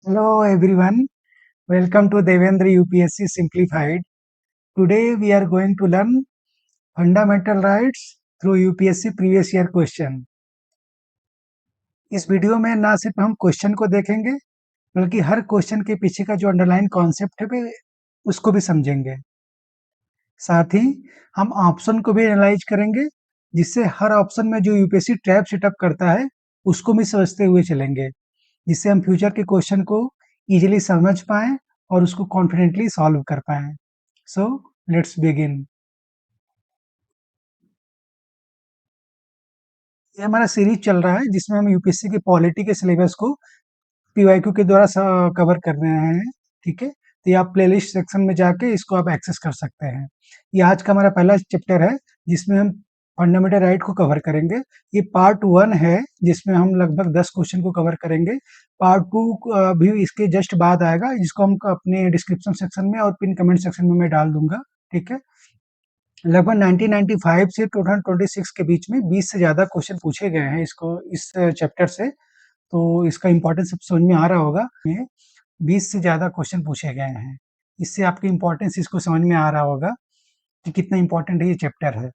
Hello everyone, welcome to Devendra UPSC Simplified. Today we are going to learn fundamental rights through UPSC previous year question. इस video में ना सिर्फ हम question को देखेंगे बल्कि हर क्वेश्चन के पीछे का जो अंडरलाइन कॉन्सेप्ट है उसको भी समझेंगे। साथ ही हम ऑप्शन को भी एनालाइज करेंगे जिससे हर ऑप्शन में जो यूपीएससी ट्रैप सेटअप करता है उसको भी समझते हुए चलेंगे, जिससे हम फ्यूचर के क्वेश्चन को इजीली समझ पाएँ और उसको कॉन्फिडेंटली सॉल्व कर पाएँ। So let's begin. ये हमारा सीरीज चल रहा है जिसमें हम यूपीएससी के पॉलिटी के सिलेबस को पीवाईक्यू के द्वारा कवर कर रहे हैं। ठीक है, तो ये आप प्लेलिस्ट सेक्शन में जाके इसको आप एक्सेस कर सकते हैं। ये आज का हमारा पहला चैप्टर है जिसमें हम फंडामेंटल राइट को कवर करेंगे। ये पार्ट 1 है जिसमें हम लगभग 10 क्वेश्चन को कवर करेंगे। पार्ट 2 भी इसके जस्ट बाद आएगा, जिसको हम अपने डिस्क्रिप्शन सेक्शन में और पिन कमेंट सेक्शन में मैं डाल दूंगा। ठीक है, लगभग 1995 से 2026 के बीच में 20 से ज़्यादा क्वेश्चन पूछे गए हैं इस चैप्टर से, तो इसका इम्पोर्टेंस सब समझ में आ रहा होगा। 20 से ज़्यादा क्वेश्चन पूछे गए हैं, इससे आपकी इम्पोर्टेंस इसको समझ में आ रहा होगा कि कितना इम्पोर्टेंट ये चैप्टर है।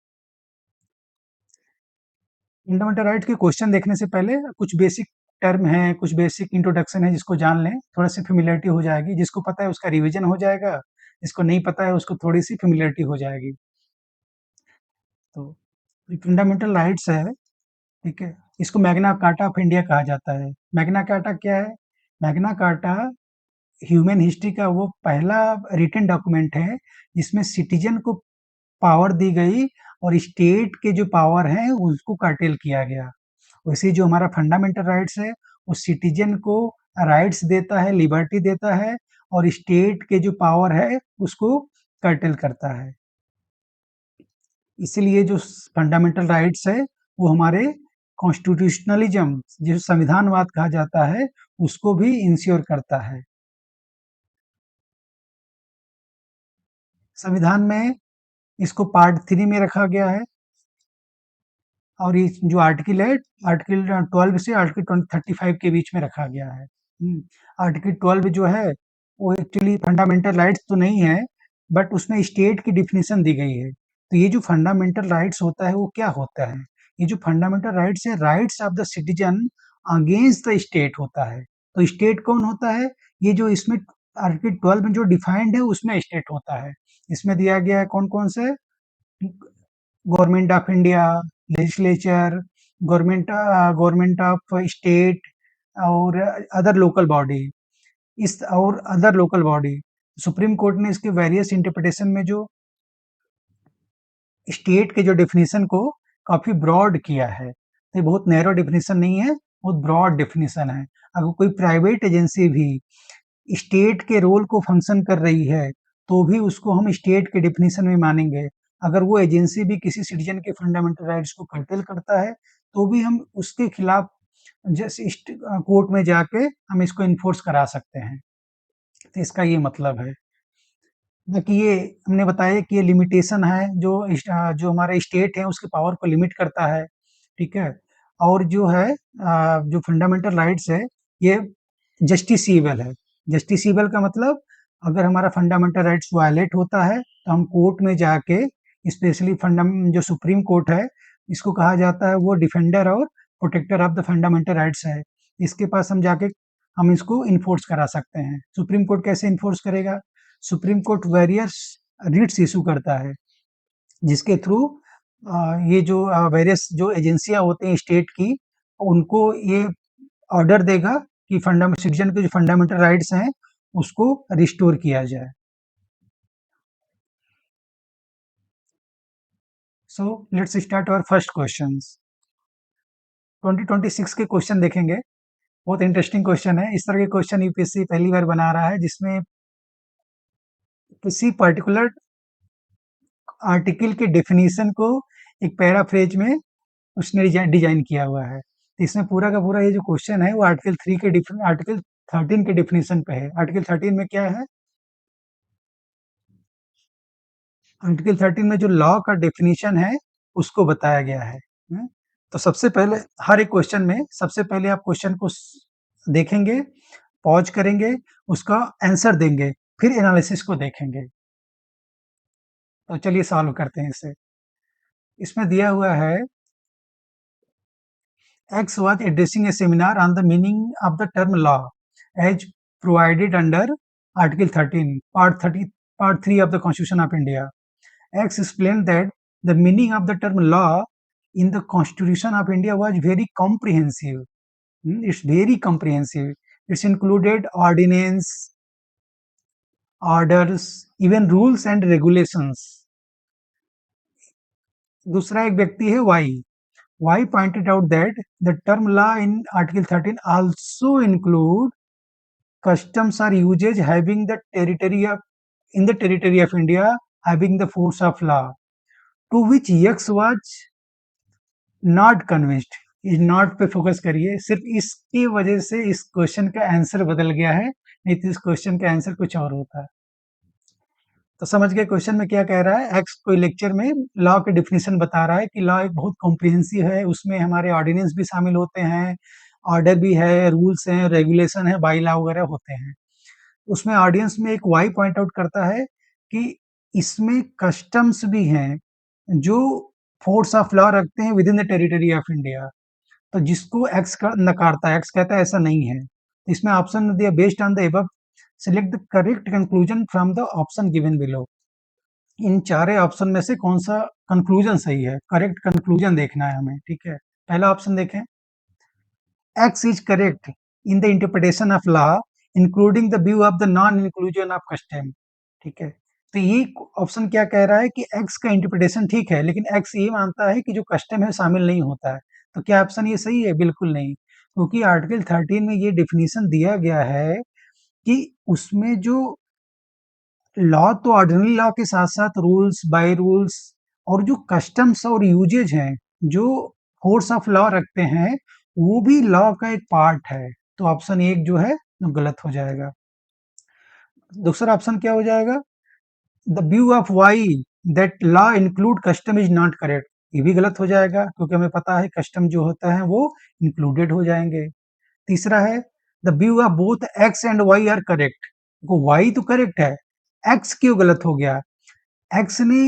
फंडामेंटल राइट्स के क्वेश्चन देखने से पहले कुछ बेसिक टर्म है, कुछ बेसिक इंट्रोडक्शन है, जिसको जान लें, थोड़ा सी फेमिलियरिटी हो जाएगी। जिसको पता है उसका रिवीजन हो जाएगा, जिसको नहीं पता है उसको थोड़ी सी फेमिलियरिटी हो जाएगी। तो फंडामेंटल राइट्स है, ठीक है, इसको मैग्ना कार्टा ऑफ इंडिया कहा जाता है। मैग्ना कार्टा क्या है? मैग्ना कार्टा ह्यूमन हिस्ट्री का वो पहला रिटन डॉक्यूमेंट है जिसमें सिटीजन को पावर दी गई और स्टेट के जो पावर हैं उसको कर्टेल किया गया। वैसे जो हमारा फंडामेंटल राइट्स है वो सिटीजन को राइट्स देता है, लिबर्टी देता है, और स्टेट के जो पावर है उसको कर्टेल करता है। इसीलिए जो फंडामेंटल राइट्स है वो हमारे कॉन्स्टिट्यूशनलिज्म, जो संविधानवाद कहा जाता है, उसको भी इंश्योर करता है। संविधान में इसको पार्ट 3 में रखा गया है, और ये जो आर्टिकल है, आर्टिकल 12 से आर्टिकल 35 के बीच में रखा गया है। आर्टिकल 12 जो है वो एक्चुअली फंडामेंटल राइट्स तो नहीं है, बट उसमें स्टेट की डिफिनीशन दी गई है। तो ये जो फंडामेंटल राइट्स होता है वो क्या होता है? ये जो फंडामेंटल राइट्स है, rights of the citizen against the state होता है। तो स्टेट कौन होता है? ये जो इसमें आर्टिकल 12 में जो डिफाइंड है उसमें स्टेट होता है। इसमें दिया गया है कौन कौन से: government of India, legislature, government of state, और अदर लोकल बॉडी, इस और other local body. Supreme Court ने इसके वेरियस इंटरप्रिटेशन में जो स्टेट के जो डेफिनेशन को काफी ब्रॉड किया है। ये बहुत नैरो डेफिनेशन नहीं है, बहुत ब्रॉड डेफिनेशन है। अगर कोई प्राइवेट एजेंसी भी स्टेट के रोल को फंक्शन कर रही है तो भी उसको हम स्टेट के डेफिनेशन में मानेंगे। अगर वो एजेंसी भी किसी सिटीजन के फंडामेंटल राइट्स को कर्टेल करता है तो भी हम उसके खिलाफ जैसे कोर्ट में जाके हम इसको इन्फोर्स करा सकते हैं। तो इसका ये मतलब है। बाकी ये हमने बताया कि ये लिमिटेशन है जो हमारा स्टेट है उसके पावर को लिमिट करता है। ठीक है, और जो है जो फंडामेंटल राइट्स है ये जस्टिसिएबल है। जस्टिसिएबल का मतलब अगर हमारा फंडामेंटल राइट्स वायलेट होता है तो हम कोर्ट में जाके, स्पेशली फंडम जो सुप्रीम कोर्ट है, इसको कहा जाता है वो डिफेंडर और protector of the fundamental rights है। इसके पास हम जाके हम इसको इन्फोर्स करा सकते हैं। सुप्रीम कोर्ट कैसे इन्फोर्स करेगा? Supreme Court various writs issue करता है जिसके थ्रू ये जो वेरियस जो एजेंसियां होती हैं स्टेट की, उनको ये ऑर्डर देगा कि सिटीजन के जो फंडामेंटल राइट्स हैं उसको रिस्टोर किया जाए। So let's start our first questions. 2026 के क्वेश्चन देखेंगे, बहुत इंटरेस्टिंग क्वेश्चन है। इस तरह के क्वेश्चन यूपीएससी पहली बार बना रहा है जिसमें किसी पर्टिकुलर आर्टिकल के डेफिनेशन को एक पैराफ्रेज में उसने डिजाइन किया हुआ है। तो इसमें पूरा का पूरा ये जो क्वेश्चन है वो आर्टिकल 13 के डेफिनेशन पे है। आर्टिकल 13 में क्या है? आर्टिकल 13 में जो लॉ का डेफिनेशन है उसको बताया गया है। तो सबसे पहले हर एक क्वेश्चन में सबसे पहले आप क्वेश्चन को देखेंगे, पॉज करेंगे, उसका आंसर देंगे, फिर एनालिसिस को देखेंगे। तो चलिए सॉल्व करते हैं इसे। इसमें दिया हुआ है X was addressing a seminar on the meaning of the term law as provided under Article 13, Part 3 of the Constitution of India. X explained that the meaning of the term law in the Constitution of India was very comprehensive. It's very comprehensive. It's included ordinance, orders, even rules and regulations. दूसरा एक व्यक्ति है Y. Y pointed out that the term law in Article 13 also include customs or usage having the territory of in the territory of India having the force of law, to which X was not convinced. इस not पे focus करिए, सिर्फ इसकी वजह से इस question का answer बदल गया है, नहीं तो इस क्वेश्चन का आंसर कुछ और होता है। तो समझ गए क्वेश्चन में क्या कह रहा है। एक्स कोई लेक्चर में लॉ के डिफिनीशन बता रहा है कि लॉ एक बहुत कॉम्प्रिहेंसिव है, उसमें हमारे ऑर्डिनेंस भी शामिल होते हैं, ऑर्डर भी है, रूल्स हैं, रेगुलेशन है, बाई लॉ वगैरह होते हैं। उसमें ऑडियंस में एक वाई पॉइंट आउट करता है कि इसमें कस्टम्स भी हैं जो फोर्स ऑफ लॉ रखते हैं with in the territory of India. तो जिसको एक्स का नकारता है, एक्स कहता है ऐसा नहीं है। इसमें ऑप्शन दिया based on the above select the correct conclusion from the option given below. इन चारे ऑप्शन में से कौन सा कंक्लूजन सही है, करेक्ट कंक्लूजन देखना है हमें। ठीक है, पहला ऑप्शन देखें, x is correct in the interpretation of law including the view of the non inclusion of custom. ठीक है, तो ये ऑप्शन क्या कह रहा है कि एक्स का इंटरप्रिटेशन ठीक है, लेकिन एक्स ये मानता है कि जो कस्टम है शामिल नहीं होता है। तो क्या ऑप्शन ये सही है? बिल्कुल नहीं, क्योंकि आर्टिकल 13 में ये डिफिनीशन दिया गया है कि उसमें जो लॉ तो ऑर्डिनरी लॉ के साथ साथ रूल्स, बाय रूल्स और जो कस्टम्स और यूजेज हैं जो फोर्स ऑफ लॉ रखते हैं, वो भी लॉ का एक पार्ट है। तो ऑप्शन एक जो है वो गलत हो जाएगा। दूसरा ऑप्शन क्या हो जाएगा, the view of Y that law include custom is not correct. ये भी गलत हो जाएगा, क्योंकि हमें पता है कस्टम जो होता है वो इंक्लूडेड हो जाएंगे। तीसरा है the view of both X and Y are correct. Y तो करेक्ट है, एक्स क्यों गलत हो गया? एक्स ने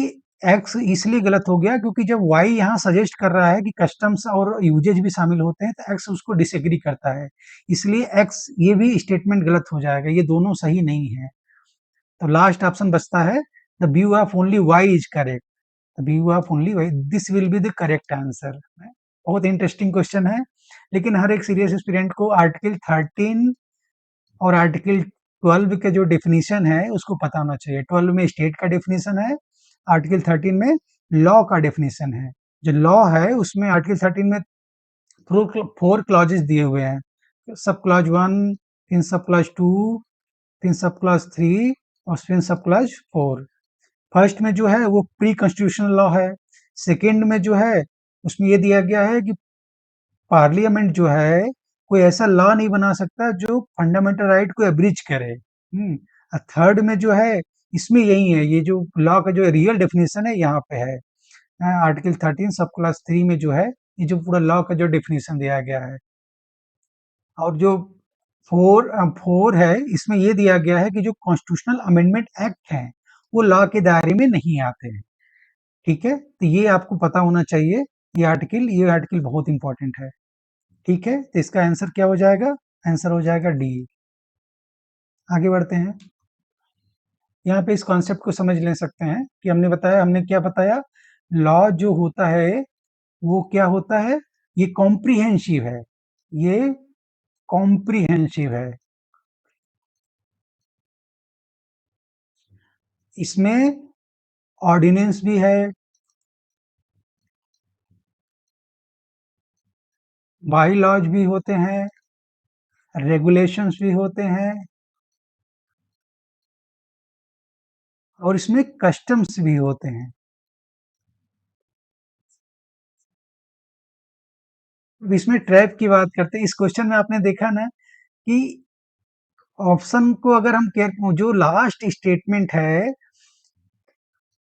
एक्स इसलिए गलत हो गया क्योंकि जब वाई यहाँ सजेस्ट कर रहा है कि कस्टम्स और यूजेज भी शामिल होते हैं, तो एक्स उसको डिसएग्री करता है, इसलिए एक्स ये भी स्टेटमेंट गलत हो जाएगा, ये दोनों सही नहीं है। तो लास्ट ऑप्शन बचता है the view of only Y is correct. The view of only Y, this will be the correct answer. बहुत इंटरेस्टिंग क्वेश्चन है, लेकिन हर एक सीरियस स्टूडेंट को आर्टिकल 13 और आर्टिकल 12 के जो डेफिनेशन है उसको पता होना चाहिए। 12 में स्टेट का डेफिनेशन है, आर्टिकल 13 में लॉ का डेफिनेशन है। जो लॉ है उसमें आर्टिकल 13 में फोर क्लॉजेस दिए हुए हैं, सब क्लॉज 1, फिर सब क्लॉज 2, फिर सब क्लॉज 3 और फिर सब क्लॉज 4। फर्स्ट में जो है वो प्री कॉन्स्टिट्यूशनल लॉ है। सेकेंड में जो है उसमें ये दिया गया है कि पार्लियामेंट जो है कोई ऐसा लॉ नहीं बना सकता जो फंडामेंटल राइट को एब्रिज करे। थर्ड में जो है इसमें यही है, ये जो लॉ का जो रियल डेफिनेशन है यहाँ पे है, आर्टिकल 13 सब क्लास 3 में जो है ये जो पूरा लॉ का जो डेफिनेशन दिया गया है। और जो फोर है इसमें ये दिया गया है कि जो कॉन्स्टिट्यूशनल अमेंडमेंट एक्ट हैं वो लॉ के दायरे में नहीं आते हैं। ठीक है, तो ये आपको पता होना चाहिए, ये आर्टिकल बहुत इंपॉर्टेंट है। ठीक है, तो इसका आंसर क्या हो जाएगा? आंसर हो जाएगा डी। आगे बढ़ते हैं, यहाँ पे इस कॉन्सेप्ट को समझ ले सकते हैं कि हमने क्या बताया, लॉ जो होता है वो क्या होता है, ये कॉम्प्रिहेंसिव है, ये कॉम्प्रिहेंसिव है। इसमें ऑर्डिनेंस भी है, बाई लॉज भी होते हैं, रेगुलेशंस भी होते हैं और इसमें कस्टम्स भी होते हैं। अब इसमें ट्रैप की बात करते हैं। इस क्वेश्चन में आपने देखा ना कि ऑप्शन को अगर हम जो लास्ट स्टेटमेंट है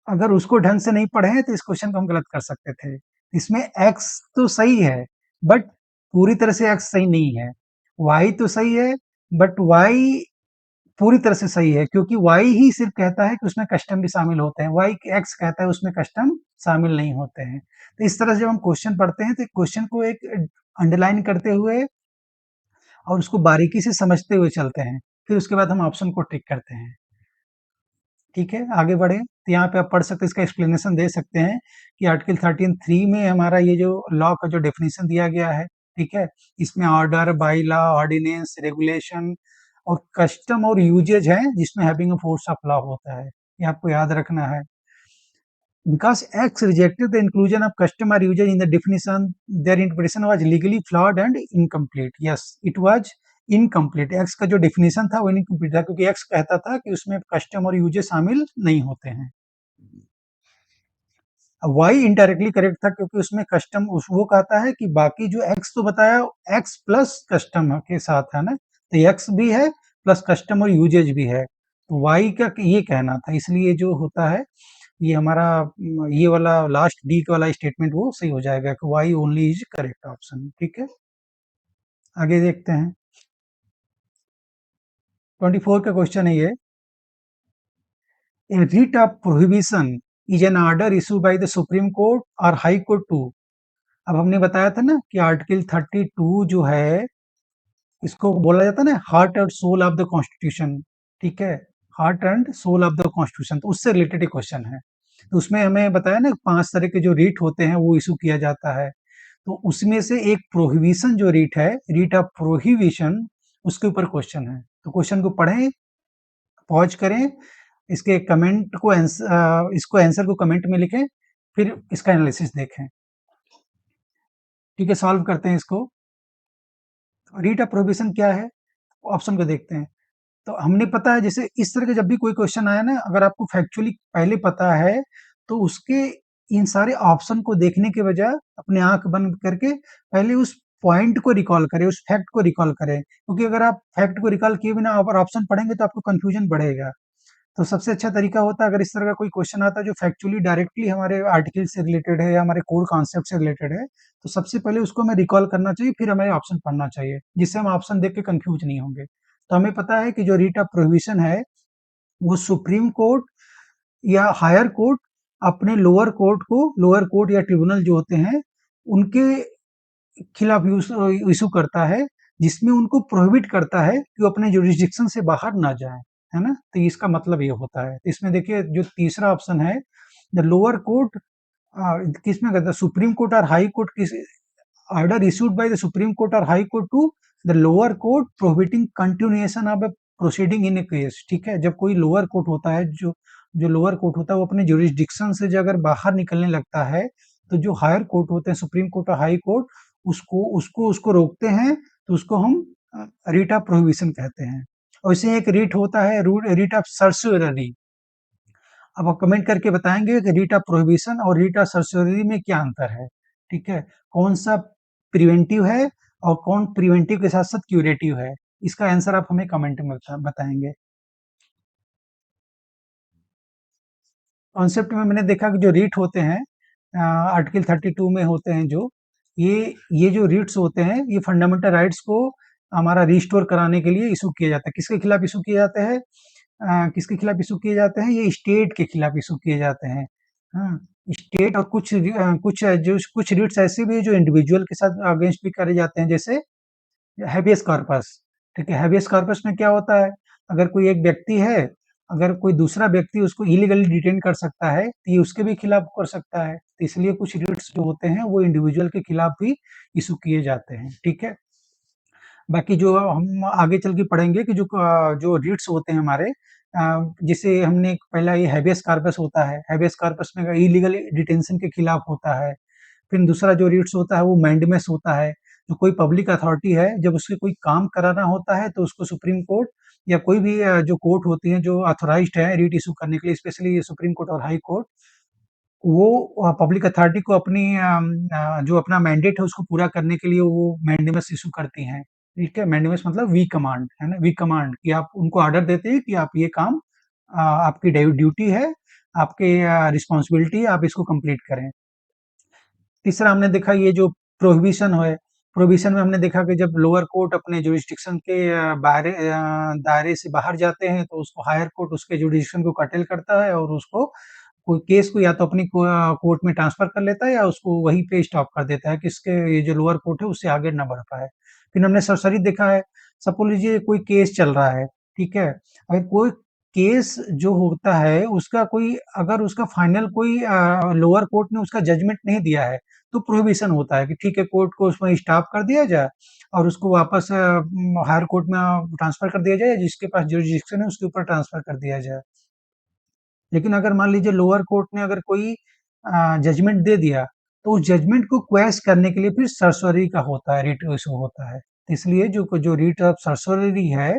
अगर उसको ढंग से नहीं पढ़े तो इस क्वेश्चन को हम गलत कर सकते थे। इसमें एक्स तो सही है बट पूरी तरह से एक्स सही नहीं है, वाई तो सही है बट वाई पूरी तरह से सही है, क्योंकि वाई ही सिर्फ कहता है कि उसमें कस्टम भी शामिल होते हैं, वाई एक्स कहता है उसमें कस्टम शामिल नहीं होते हैं। तो इस तरह से जब हम क्वेश्चन पढ़ते हैं तो क्वेश्चन को एक अंडरलाइन करते हुए और उसको बारीकी से समझते हुए चलते हैं, फिर उसके बाद हम ऑप्शन को टिक करते हैं। ठीक है, आगे बढ़े तो यहाँ पे आप पढ़ सकते हैं, इसका एक्सप्लेनेशन दे सकते हैं कि आर्टिकल 13(3) में हमारा ये जो लॉ का जो डेफिनेशन दिया गया है, ठीक है, इसमें order, by law, ordinance, regulation और कस्टम और यूजेज है जिसमें having a force of law होता है, ये आपको याद रखना है। Because X rejected the inclusion of custom or usage in the definition, their interpretation was legally flawed and incomplete. Yes, it was incomplete. X का जो definition था वो incomplete था, क्योंकि X कहता था कि उसमें custom और usage शामिल नहीं होते हैं। Y indirectly करेक्ट था, क्योंकि उसमें कस्टम वो कहता है कि बाकी जो X तो बताया X प्लस कस्टम के साथ है ना, तो X भी है प्लस कस्टम और यूजेज भी है, तो Y का ये कहना था, इसलिए जो होता है ये हमारा ये वाला लास्ट डी वाला स्टेटमेंट वो सही हो जाएगा कि Y only is correct option. ठीक है, आगे देखते हैं। 24 का क्वेश्चन है ये, a writ of prohibition is an order issue by the supreme court और हाई कोर्ट टू। अब हमने बताया था ना कि आर्टिकल 32 जो है इसको बोला जाता है ना heart and soul of the constitution. ठीक है, heart and soul of the constitution, तो उससे रिलेटेड एक क्वेश्चन है। तो उसमें हमें बताया ना 5 तरह के जो रीट होते हैं वो इशू किया जाता है, तो उसमें से एक प्रोहिबिशन जो रीट है, रीट ऑफ प्रोहिबिशन, उसके ऊपर क्वेश्चन है। तो क्वेश्चन को पढ़ें, पॉज करें, इसके कमेंट को इसको आंसर को कमेंट में लिखें, फिर इसका एनालिसिस देखें। ठीक है, सॉल्व करते हैं इसको। रीट ऑफ प्रोहिबिशन क्या है, ऑप्शन को देखते हैं। तो हमने पता है, जैसे इस तरह का जब भी कोई क्वेश्चन आया ना, अगर आपको फैक्चुअली पहले पता है तो उसके इन सारे ऑप्शन को देखने के बजाय अपने आंख बंद करके पहले उस पॉइंट को रिकॉल करें, उस फैक्ट को रिकॉल करें, क्योंकि अगर आप फैक्ट को रिकॉल किए बिना अगर ऑप्शन पढ़ेंगे तो आपको कंफ्यूजन बढ़ेगा। तो सबसे अच्छा तरीका होता है, अगर इस तरह का कोई क्वेश्चन आता है जो फैक्चुअली डायरेक्टली हमारे आर्टिकल से रिलेटेड है या हमारे कोर कॉन्सेप्ट से रिलेटेड है, तो सबसे पहले उसको हमें रिकॉल करना चाहिए, फिर हमें ऑप्शन पढ़ना चाहिए, जिससे हम ऑप्शन देख के कंफ्यूज नहीं होंगे। तो हमें पता है कि जो रीट ऑफ प्रोहिबिशन है वो सुप्रीम कोर्ट या हायर कोर्ट अपने लोअर कोर्ट को, लोअर कोर्ट या ट्रिब्यूनल जो होते हैं उनके खिलाफ इशू करता है, जिसमें उनको प्रोहिबिट करता है कि वो अपने जुरिस्डिक्शन से बाहर ना जाए, है ना। तो इसका मतलब ये होता है। इसमें देखिए जो तीसरा ऑप्शन है, द लोअर कोर्ट, किसमें कहता है, सुप्रीम कोर्ट और हाई कोर्ट, किस order issued by the Supreme Court or High Court to the lower court prohibiting continuation of a proceeding in a case। ठीक है, जब कोई लोअर कोर्ट होता है, जो जो लोअर कोर्ट होता है वो अपने जुरिस्डिक्शन से जो अगर बाहर निकलने लगता है, तो जो हायर कोर्ट होते हैं, सुप्रीम कोर्ट और हाई कोर्ट, उसको रोकते हैं, तो उसको हम रीट ऑफ प्रोहिबिशन कहते हैं। और इसे एक रीट होता है, रीट ऑफ सर्सरी। अब आप कमेंट करके बताएंगे कि रीट ऑफ प्रोहिबिशन और रीट ऑफ सर्सरी में क्या अंतर है। ठीक है, कौन सा प्रिवेंटिव है और कौन प्रिवेंटिव के साथ साथ क्यूरेटिव है, इसका आंसर आप हमें कमेंट में बताएंगे। कॉन्सेप्ट में मैंने देखा कि जो रीट होते हैं आर्टिकल 32 में होते हैं, जो ये जो रीट्स होते हैं ये फंडामेंटल राइट्स को हमारा रिस्टोर कराने के लिए इशू किए जाते हैं। किसके खिलाफ इशू किए जाते हैं, किसके खिलाफ इशू किए जाते हैं, ये स्टेट के खिलाफ इशू किए जाते हैं। हाँ, स्टेट, और कुछ रीट्स ऐसे भी है जो इंडिविजुअल के साथ अगेंस्ट भी करे जाते हैं, जैसे हैबियस कॉर्पस। ठीक है, हैबियस कॉर्पस में क्या होता है, अगर कोई एक व्यक्ति है, अगर कोई दूसरा व्यक्ति उसको इलीगली डिटेन कर सकता है, तो ये उसके भी खिलाफ कर सकता है। तो इसलिए कुछ रिट्स जो होते हैं वो इंडिविजुअल के खिलाफ भी इशू किए जाते हैं। ठीक है, बाकी जो हम आगे चल के पढ़ेंगे कि जो रिट्स होते हैं हमारे, जिसे हमने पहला ये हैबियस कॉर्पस होता है, हैबियस कॉर्पस में इलीगल डिटेंशन के खिलाफ होता है। फिर दूसरा जो रिट्स होता है वो मैंडेमस होता है, जो कोई पब्लिक अथॉरिटी है जब उससे कोई काम कराना होता है तो उसको सुप्रीम कोर्ट या कोई भी जो कोर्ट होती है जो ऑथोराइज्ड है रीट इशू करने के लिए, स्पेशली ये सुप्रीम कोर्ट और हाई कोर्ट, वो पब्लिक अथॉरिटी को अपनी जो अपना मैंडेट है उसको पूरा करने के लिए वो मैंडेमस इशू करती हैं। ठीक है, मैंडेमस मतलब वी कमांड, है ना, वी कमांड, कि आप उनको ऑर्डर देते हैं कि आप ये काम, आपकी ड्यूटी है, आपके रिस्पॉन्सिबिलिटी है, आप इसको कंप्लीट करें। तीसरा हमने देखा ये जो प्रोहिबिशन है, प्रोविज़न में हमने देखा कि जब लोअर कोर्ट अपने जुरिस्डिक्शन के दायरे से बाहर जाते हैं, तो उसको हायर कोर्ट उसके जुरिस्डिक्शन को कर्टेल करता है और उसको कोई केस को या तो अपनी कोर्ट में ट्रांसफ़र कर लेता है या उसको वहीं पे स्टॉप कर देता है कि इसके ये जो लोअर कोर्ट है उससे आगे ना बढ़ पाए। फिर हमने सरसरी देखा है, सपोज़ लीजिए कोई केस चल रहा है, ठीक है? अगर कोई केस जो होता है उसका कोई अगर उसका फाइनल कोई लोअर कोर्ट ने उसका जजमेंट नहीं दिया है, तो प्रोहिबिशन होता है कि ठीक है कोर्ट को उसमें स्टॉप कर दिया जाए और उसको वापस हायर कोर्ट में ट्रांसफ़र कर दिया जाए, जिसके पास जुरिस्डिक्शन है उसके ऊपर ट्रांसफ़र कर दिया जाए। लेकिन अगर मान लीजिए लोअर कोर्ट ने अगर कोई जजमेंट दे दिया, तो उस जजमेंट को क्वेश करने के लिए फिर सर्सरी का होता है, रिट इश्यू होता है। इसलिए जो रिट ऑफ सर्सरी है,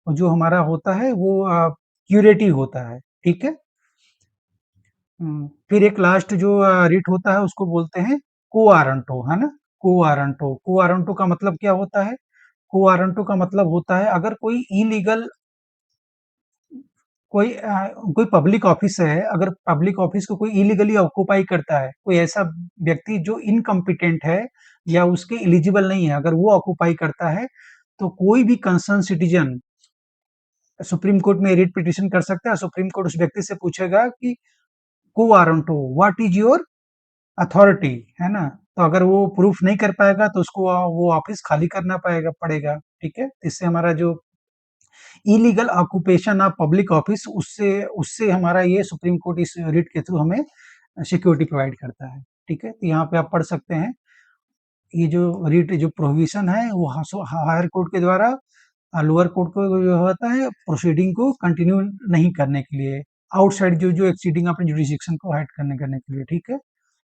जो हमारा होता है वो क्यूरेटिव होता है, ठीक है? फिर एक लास्ट जो रिट होता है उसको बोलते हैं क्वो वारंटो, है ना? क्वो वारंटो का मतलब क्या होता है? क्वो वारंटो का मतलब होता है अगर कोई इलीगल कोई पब्लिक ऑफिस है, अगर पब्लिक ऑफिस को कोई इलीगली ऑक्युपाई करता है, कोई ऐसा व्यक्ति जो इनकम्पिटेंट है या उसके एलिजिबल नहीं है, अगर वो ऑक्युपाई करता है, तो कोई भी कंसर्न सिटीजन सुप्रीम कोर्ट में रिट पिटीशन कर सकता है। सुप्रीम कोर्ट उस व्यक्ति से पूछेगा कि quo warranto, what is your authority, है ना? तो अगर वो प्रूफ नहीं कर पाएगा तो उसको वो ऑफिस खाली करना पड़ेगा, ठीक है? इससे हमारा जो illegal occupation of public office उससे उससे हमारा ये सुप्रीम कोर्ट इस रिट के थ्रू हमें सिक्योरिटी प्रोवाइड करता है, ठीक है? तो यहाँ पे आप पढ़ सकते हैं, ये जो रिट जो प्रोहिबिशन है वो हायर कोर्ट के द्वारा लोअर कोर्ट को जो होता है प्रोसीडिंग को कंटिन्यू नहीं करने के लिए, आउटसाइड जो एक्सीडिंग अपने जुरिस्डिक्शन को हाइड करने के लिए, ठीक है?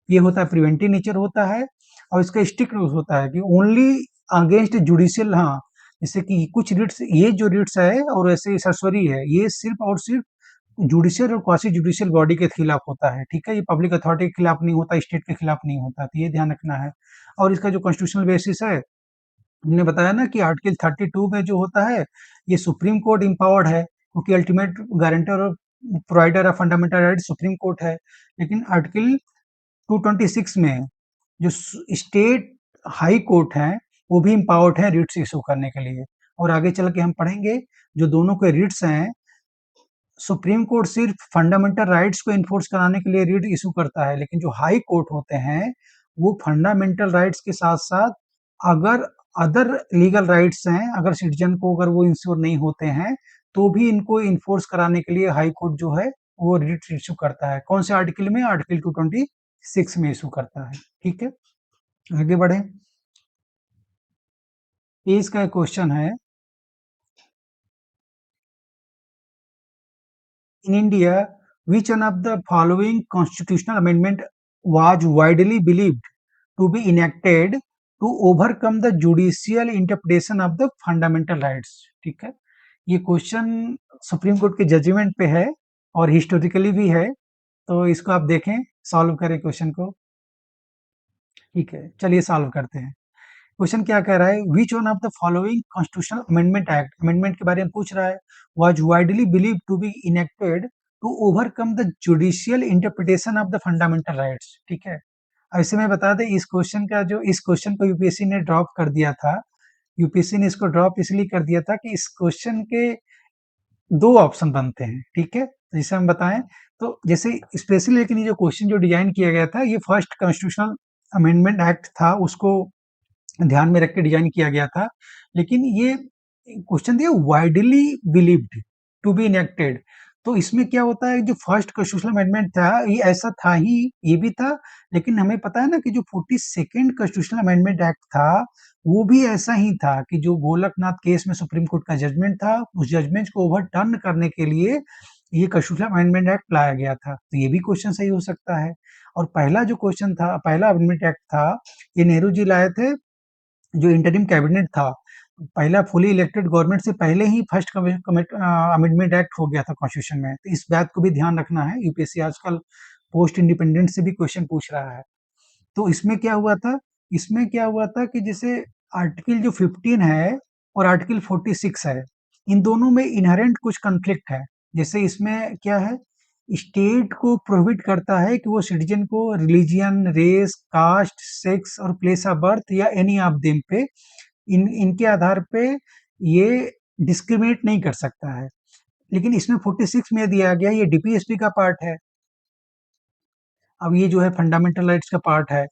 ये होता है प्रिवेंटिव नेचर होता है और इसका स्ट्रिक्ट रूल होता है कि ओनली अगेंस्ट जुडिशियल, हाँ, जैसे कि कुछ रिट्स, ये जो रिट्स है और ऐसे सर्सरी है, ये सिर्फ और सिर्फ जुडिशियल और क्वासी जुडिशियल बॉडी के खिलाफ होता है, ठीक है? ये पब्लिक अथॉरिटी के खिलाफ नहीं होता, स्टेट के खिलाफ नहीं होता, तो ये ध्यान रखना है। और इसका जो कॉन्स्टिट्यूशनल बेसिस है, हमने बताया ना कि आर्टिकल 32 में जो होता है, ये सुप्रीम कोर्ट एम्पावर्ड है, क्योंकि अल्टीमेट गारंटर और provider of fundamental right supreme court है। लेकिन आर्टिकल 226 में जो स्टेट हाई कोर्ट हैं, वो भी एम्पावर्ड हैं रिट्स इश्यू करने के लिए। और आगे चल के हम पढ़ेंगे, जो दोनों के रिट्स हैं, सुप्रीम कोर्ट सिर्फ फंडामेंटल राइट्स को एनफोर्स कराने के लिए रिट इश्यू करता है, लेकिन जो हाई कोर्ट होते हैं, वो फंडामेंटल राइट्स के साथ-साथ अगर अदर लीगल राइट्स हैं, अगर सिटीज़न को अगर वो इंश्योर नहीं होते हैं, तो भी इनको एनफोर्स कराने के लिए हाई कोर्ट जो है, वो रिट इश्यू करता है। कौन से आर्टिकल में? आर्टिकल 226 में इश्यू करता है, ठीक है? आगे बढ़ें। ये इसका एक क्वेश्चन है, in India, which one of the following constitutional amendment was widely believed to be enacted to overcome the judicial interpretation of the fundamental rights? ठीक है, ये क्वेश्चन सुप्रीम कोर्ट के जजमेंट पे है और हिस्टोरिकली भी है, तो इसको आप देखें, सॉल्व करें क्वेश्चन को। ठीक है, चलिए सॉल्व करते हैं। क्वेश्चन क्या कह रहा है? Which one of the following constitutional amendment act, amendment के बारे में पूछ रहा है, was widely believed to be enacted to overcome the judicial interpretation of the fundamental rights, ठीक है? ऐसे में बता दें, इस क्वेश्चन को यूपीएससी ने ड्रॉप कर दिया था। यूपीएससी ने इसको ड्रॉप इसलिए कर दिया था कि इस क्वेश्चन के 2 ऑप्शन बनते हैं, ठीक है? तो जैसे हम बताएँ, तो जैसे स्पेशली, लेकिन ये जो क्वेश्चन जो डिज़ाइन किया गया था, ये फर्स्ट कॉन्स्टिट्यूशनल अमेंडमेंट एक्ट था, उसको ध्यान में रख के डिज़ाइन किया गया था। लेकिन ये क्वेश्चन दिया widely believed to be enacted, तो इसमें क्या होता है, जो फर्स्ट कॉन्स्टिट्यूशनल अमेंडमेंट था, ये ऐसा था ही, ये भी था, लेकिन हमें पता है ना कि जो 42nd कॉन्स्टिट्यूशनल अमेंडमेंट एक्ट था, वो भी ऐसा ही था कि जो गोलकनाथ केस में सुप्रीम कोर्ट का जजमेंट था, उस जजमेंट को ओवरटर्न करने के लिए ये कॉन्स्टिट्यूशनल अमेंडमेंट एक्ट लाया गया था। तो ये भी क्वेश्चन सही हो सकता है। और पहला जो क्वेश्चन था, पहला अमेंडमेंट एक्ट था, ये नेहरू जी लाए थे, जो इंटरिम कैबिनेट था, पहला फुली इलेक्टेड गवर्नमेंट से पहले ही फर्स्ट अमेंडमेंट एक्ट हो गया था कॉन्स्टिट्यूशन में। तो इस बात को भी ध्यान रखना है, यूपीएससी आजकल पोस्ट इंडिपेंडेंस से भी क्वेश्चन पूछ रहा है। तो इसमें क्या हुआ था कि जैसे आर्टिकल जो 15 है और आर्टिकल 46 है, इन दोनों में इन्हेरेंट कुछ कॉन्फ्लिक्ट है। जैसे इसमें क्या है, स्टेट को प्रोहिबिट करता है कि वो सिटीजन को रिलीजियन, रेस, कास्ट, सेक्स और प्लेस ऑफ बर्थ या एनी ऑफ देम पे इनके आधार पे ये डिस्क्रिमिनेट नहीं कर सकता है। लेकिन इसमें 46 में दिया गया ये डीपीएसपी का पार्ट है। अब ये जो है फंडामेंटल राइट्स का पार्ट है।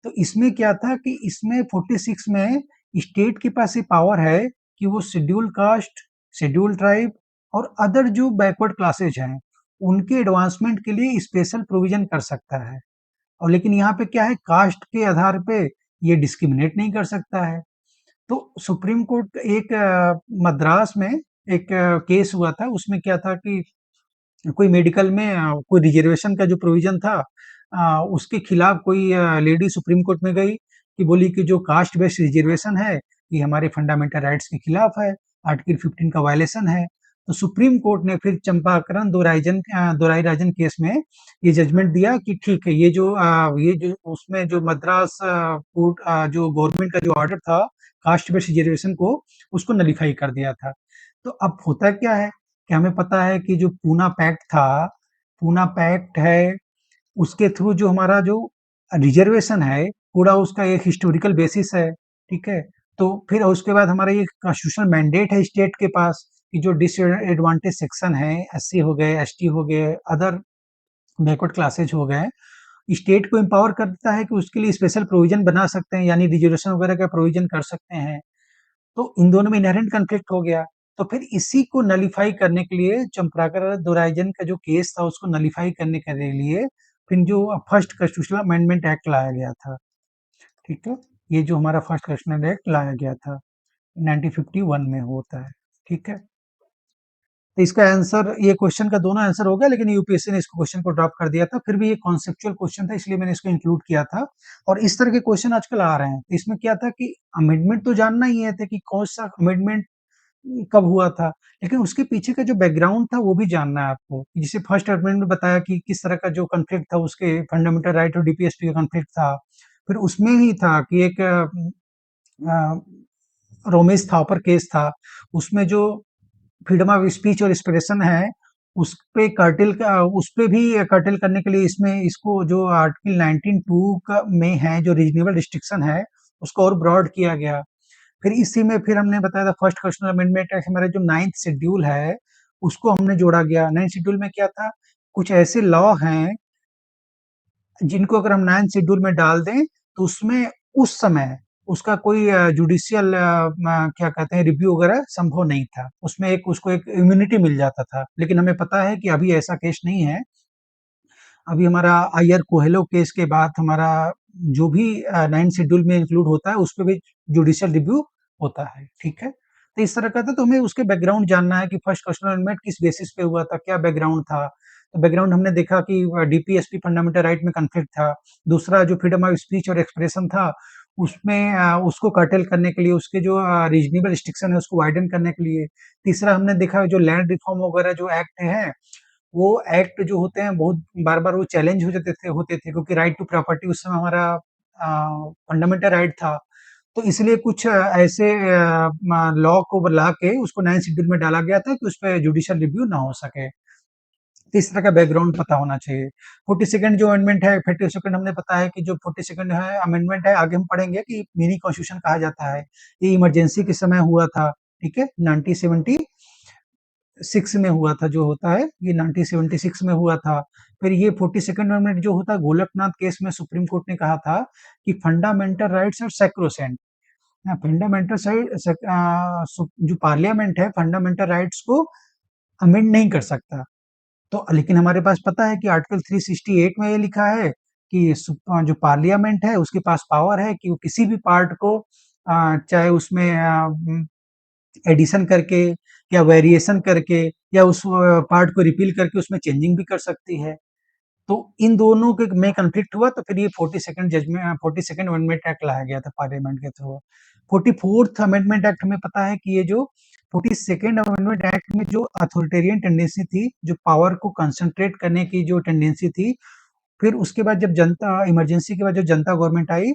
तो इसमें क्या था कि इसमें 46 में स्टेट के पास ये पावर है कि वो शेड्यूल कास्ट, शेड्यूल ट्राइब और अदर जो बैकवर्ड क्लासेज हैं, उनके एडवांसमेंट के लिए स्पेशल प्रोविजन कर सकता है। और लेकिन यहाँ पे क्या है, कास्ट के आधार पे ये डिस्क्रिमिनेट नहीं कर सकता है। तो सुप्रीम कोर्ट एक मद्रास में एक केस हुआ था, उसमें क्या था कि कोई मेडिकल में कोई रिजर्वेशन का जो प्रोविजन था, उसके खिलाफ कोई लेडी सुप्रीम कोर्ट में गई कि बोली कि जो कास्ट बेस्ड रिजर्वेशन है ये हमारे फंडामेंटल राइट्स के खिलाफ है, आर्टिकल 15 का वायलेशन है। तो सुप्रीम कोर्ट ने फिर चंपाकरण दोराईराजन केस में ये जजमेंट दिया कि ठीक है, ये जो उसमें जो मद्रास कोर्ट जो गवर्नमेंट का जो ऑर्डर था कास्ट बेस्ड रिजर्वेशन को, उसको नलीफाई कर दिया था। तो अब होता क्या है कि हमें पता है कि जो पूना पैक्ट था, पूना पैक्ट है, उसके थ्रू जो हमारा जो रिजर्वेशन है, पूरा उसका एक हिस्टोरिकल बेसिस है, ठीक है? तो फिर उसके बाद हमारा ये कॉन्स्टिट्यूशनल मैंडेट है स्टेट के पास कि जो डिसएडवांटेज सेक्शन है, एससी हो गए, एसटी हो गए, अदर बैकवर्ड क्लासेज हो गए, स्टेट को एम्पावर करता है कि उसके लिए स्पेशल प्रोविजन बना सकते हैं, यानी रिजर्वेशन वगैरह का प्रोविजन कर सकते हैं। तो इन दोनों में इनहेरेंट कॉन्फ्लिक्ट हो गया। तो फिर इसी को नलीफाई करने के लिए चंपाकर दोराइजन का जो केस था उसको नलीफाई करने के लिए फिर जो फर्स्ट कॉन्स्टिट्यूशनल अमेंडमेंट एक्ट लाया गया था, ठीक है? ये जो हमारा फर्स्ट कॉन्स्टिट्यूशनल एक्ट लाया गया था 1951 में होता है, ठीक है? तो इसका आंसर, ये क्वेश्चन का दोनों आंसर हो गया, लेकिन यूपीएससी ने इस क्वेश्चन को ड्रॉप कर दिया था। फिर भी ये कॉन्सेप्चुअल क्वेश्चन था, इसलिए मैंने इसको इंक्लूड किया था। और इस तरह के क्वेश्चन आजकल आ रहे हैं। तो इसमें क्या था कि अमेंडमेंट तो जानना ही है था कि कौन सा अमेंडमेंट कब हुआ था, लेकिन उसके पीछे का जो बैकग्राउंड था वो भी जानना है आपको। जैसे फर्स्ट अमेंडमेंट में बताया कि किस तरह का जो कॉन्फ्लिक्ट था, उसके फंडामेंटल राइट और डीपीएसपी का कॉन्फ्लिक्ट था। फिर उसमें ही था कि एक रोमेश थापर केस था, उसमें जो फ्रीडम ऑफ स्पीच और एक्सप्रेशन है, उस पे कर्टेल का, उस पे भी कर्टेल करने के लिए इसमें इसको जो आर्टिकल 19(2) का में है जो रीजनेबल रिस्ट्रिक्शन है, उसको और ब्रॉड किया गया। फिर इसी में फिर हमने बताया था फर्स्ट कॉन्स्टिट्यूशनल अमेंडमेंट एक्ट, हमारा जो 9th शेड्यूल है, उसको हमने जोड़ा गया। 9th शेड्यूल में क्या था, कुछ ऐसे लॉ हैं जिनको अगर हम 9th शेड्यूल में डाल दें, तो उसमें उस समय उसका कोई जुडिशियल क्या कहते हैं, रिव्यू वगैरह संभव नहीं था। उसमें एक उसको एक इम्यूनिटी मिल जाता था। लेकिन हमें पता है कि अभी ऐसा केस नहीं है। अभी हमारा अय्यर कोहेलो केस के बाद हमारा जो भी 9th शेड्यूल में इंक्लूड होता है, उसपे भी जुडिशियल रिव्यू होता है, ठीक है? तो इस तरह का था, तो हमें उसके बैकग्राउंड जानना है कि फर्स्ट कॉन्स्टिट्यूशनल अमेंडमेंट किस बेसिस पे हुआ था, क्या बैकग्राउंड था। तो बैकग्राउंड हमने देखा कि डीपीएसपी फंडामेंटल राइट में कॉन्फ्लिक्ट था। दूसरा जो फ्रीडम ऑफ स्पीच और एक्सप्रेशन था, उसमें उसको कर्टेल करने के लिए उसके जो रीजनेबल रिस्ट्रिक्शन है उसको वाइडन करने के लिए। तीसरा हमने देखा जो लैंड रिफॉर्म वगैरह जो एक्ट है, वो एक्ट जो होते हैं बहुत बार-बार वो चैलेंज हो जाते थे होते थे, क्योंकि राइट टू प्रॉपर्टी उस समय हमारा फंडामेंटल राइट था। तो इसलिए कुछ ऐसे लॉ को ला के उसको 9th शेड्यूल में डाला गया था कि उसपे जुडिशियल रिव्यू ना हो सके। तो इस तरह का बैकग्राउंड पता होना चाहिए। 42nd जो अमेंडमेंट है, 42nd हमने पता है कि जो 42nd है अमेंडमेंट है, आगे हम पढ़ेंगे कि मिनी कॉन्स्टिट्यूशन कहा जाता है। ये इमरजेंसी के समय हुआ था, ठीक है? 1976 में हुआ था जो होता है, ये 1976 में हुआ था। फिर ये 42nd अमेंडमेंट जो होता है, गोलकनाथ केस में सुप्रीम कोर्ट ने कहा था कि fundamental rights are sacrosanct. Fundamental जो पार्लियामेंट है फंडामेंटल राइट्स को अमेंड नहीं कर सकता। तो लेकिन हमारे पास पता है कि आर्टिकल 368 में ये लिखा है कि जो पार्लियामेंट है उसके पास पावर है कि वो किसी भी पार्ट को चाहे उसमें एडिशन करके या वेरिएशन करके या उस पार्ट को रिपील करके उसमें चेंजिंग भी कर सकती है। तो इन दोनों के में कॉन्फ्लिक्ट हुआ, तो फिर ये 42nd अमेंडमेंट एक्ट लाया गया था पार्लियामेंट के थ्रू। 44th अमेंडमेंट एक्ट हमें पता है कि ये जो 42nd अमेंडमेंट एक्ट में जो अथॉरिटेरियन टेंडेंसी थी, जो पावर को कंसंट्रेट करने की जो टेंडेंसी थी, फिर उसके बाद जब जनता इमरजेंसी के बाद जो जनता गवर्नमेंट आई,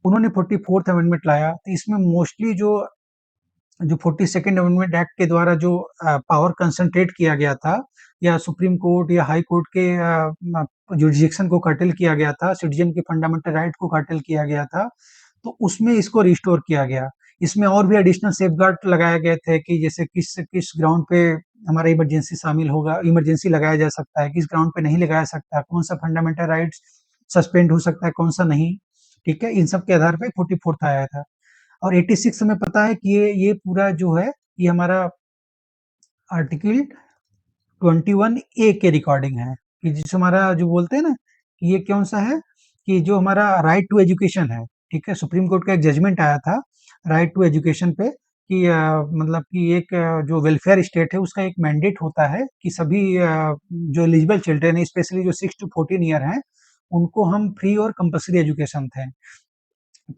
उन्होंने 44th अमेंडमेंट लाया। तो इसमें मोस्टली जो जो 42nd अमेंडमेंट एक्ट के द्वारा जो पावर कंसंट्रेट किया गया था, या सुप्रीम कोर्ट या हाई कोर्ट के जुरिडिक्शन को कर्टेल किया गया था, सिटीजन के फंडामेंटल राइट को कर्टेल किया गया था, तो उसमें इसको रिस्टोर किया गया। इसमें और भी एडिशनल सेफगार्ड लगाए गए थे कि जैसे किस किस ग्राउंड पे हमारा इमरजेंसी शामिल होगा, इमरजेंसी लगाया जा सकता है, किस ग्राउंड पे नहीं लगाया सकता, कौन सा फंडामेंटल राइट्स सस्पेंड हो सकता है, कौन सा नहीं, ठीक है? इन सब के आधार पे 44th आया था। और 86 हमें पता है कि ये पूरा जो है, ये हमारा आर्टिकल 21 ए के रिकॉर्डिंग है, कि जिसमें हमारा जो बोलते हैं ना कि ये कौन सा है, कि जो हमारा राइट टू एजुकेशन है, ठीक है? सुप्रीम कोर्ट का एक जजमेंट आया था राइट टू एजुकेशन पे, कि मतलब कि एक जो वेलफेयर स्टेट है उसका एक मैंडेट होता है कि सभी जो एलिजिबल चिल्ड्रन है, स्पेशली जो 6 टू 14 ईयर हैं, उनको हम फ्री और कंपल्सरी एजुकेशन दें।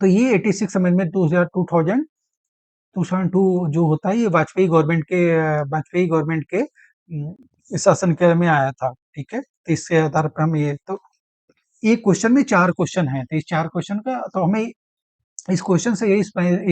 तो ये 86 अमेंडमेंट 2002 जो होता है, ये वाजपेयी गवर्नमेंट के शासन काल में आया था, ठीक है? तो इसके आधार पर हम ये तो एक क्वेश्चन में 4 क्वेश्चन हैं, तो इस 4 क्वेश्चन का तो हमें इस क्वेश्चन से यही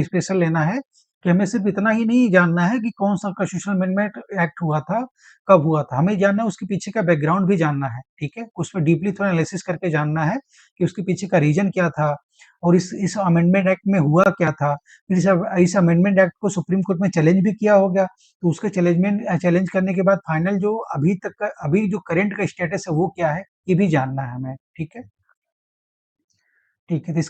स्पेशल लेना है कि हमें सिर्फ इतना ही नहीं जानना है कि कौन सा कॉन्स्टिट्यूशनल अमेंडमेंट एक्ट हुआ था, कब हुआ था, हमें जानना है उसके पीछे का बैकग्राउंड भी जानना है, ठीक है? उसमें डीपली थोड़ा एनालिसिस करके जानना है कि उसके पीछे का रीजन क्या था, और इस अमेंडमेंट एक्ट में हुआ क्या था। फिर इस अमेंडमेंट एक्ट को सुप्रीम कोर्ट में चैलेंज भी किया होगा, तो उसके चैलेंज करने के बाद फाइनल जो अभी जो करंट का स्टेटस है वो क्या है, ये भी जानना है हमें, ठीक है? ठीक है, तो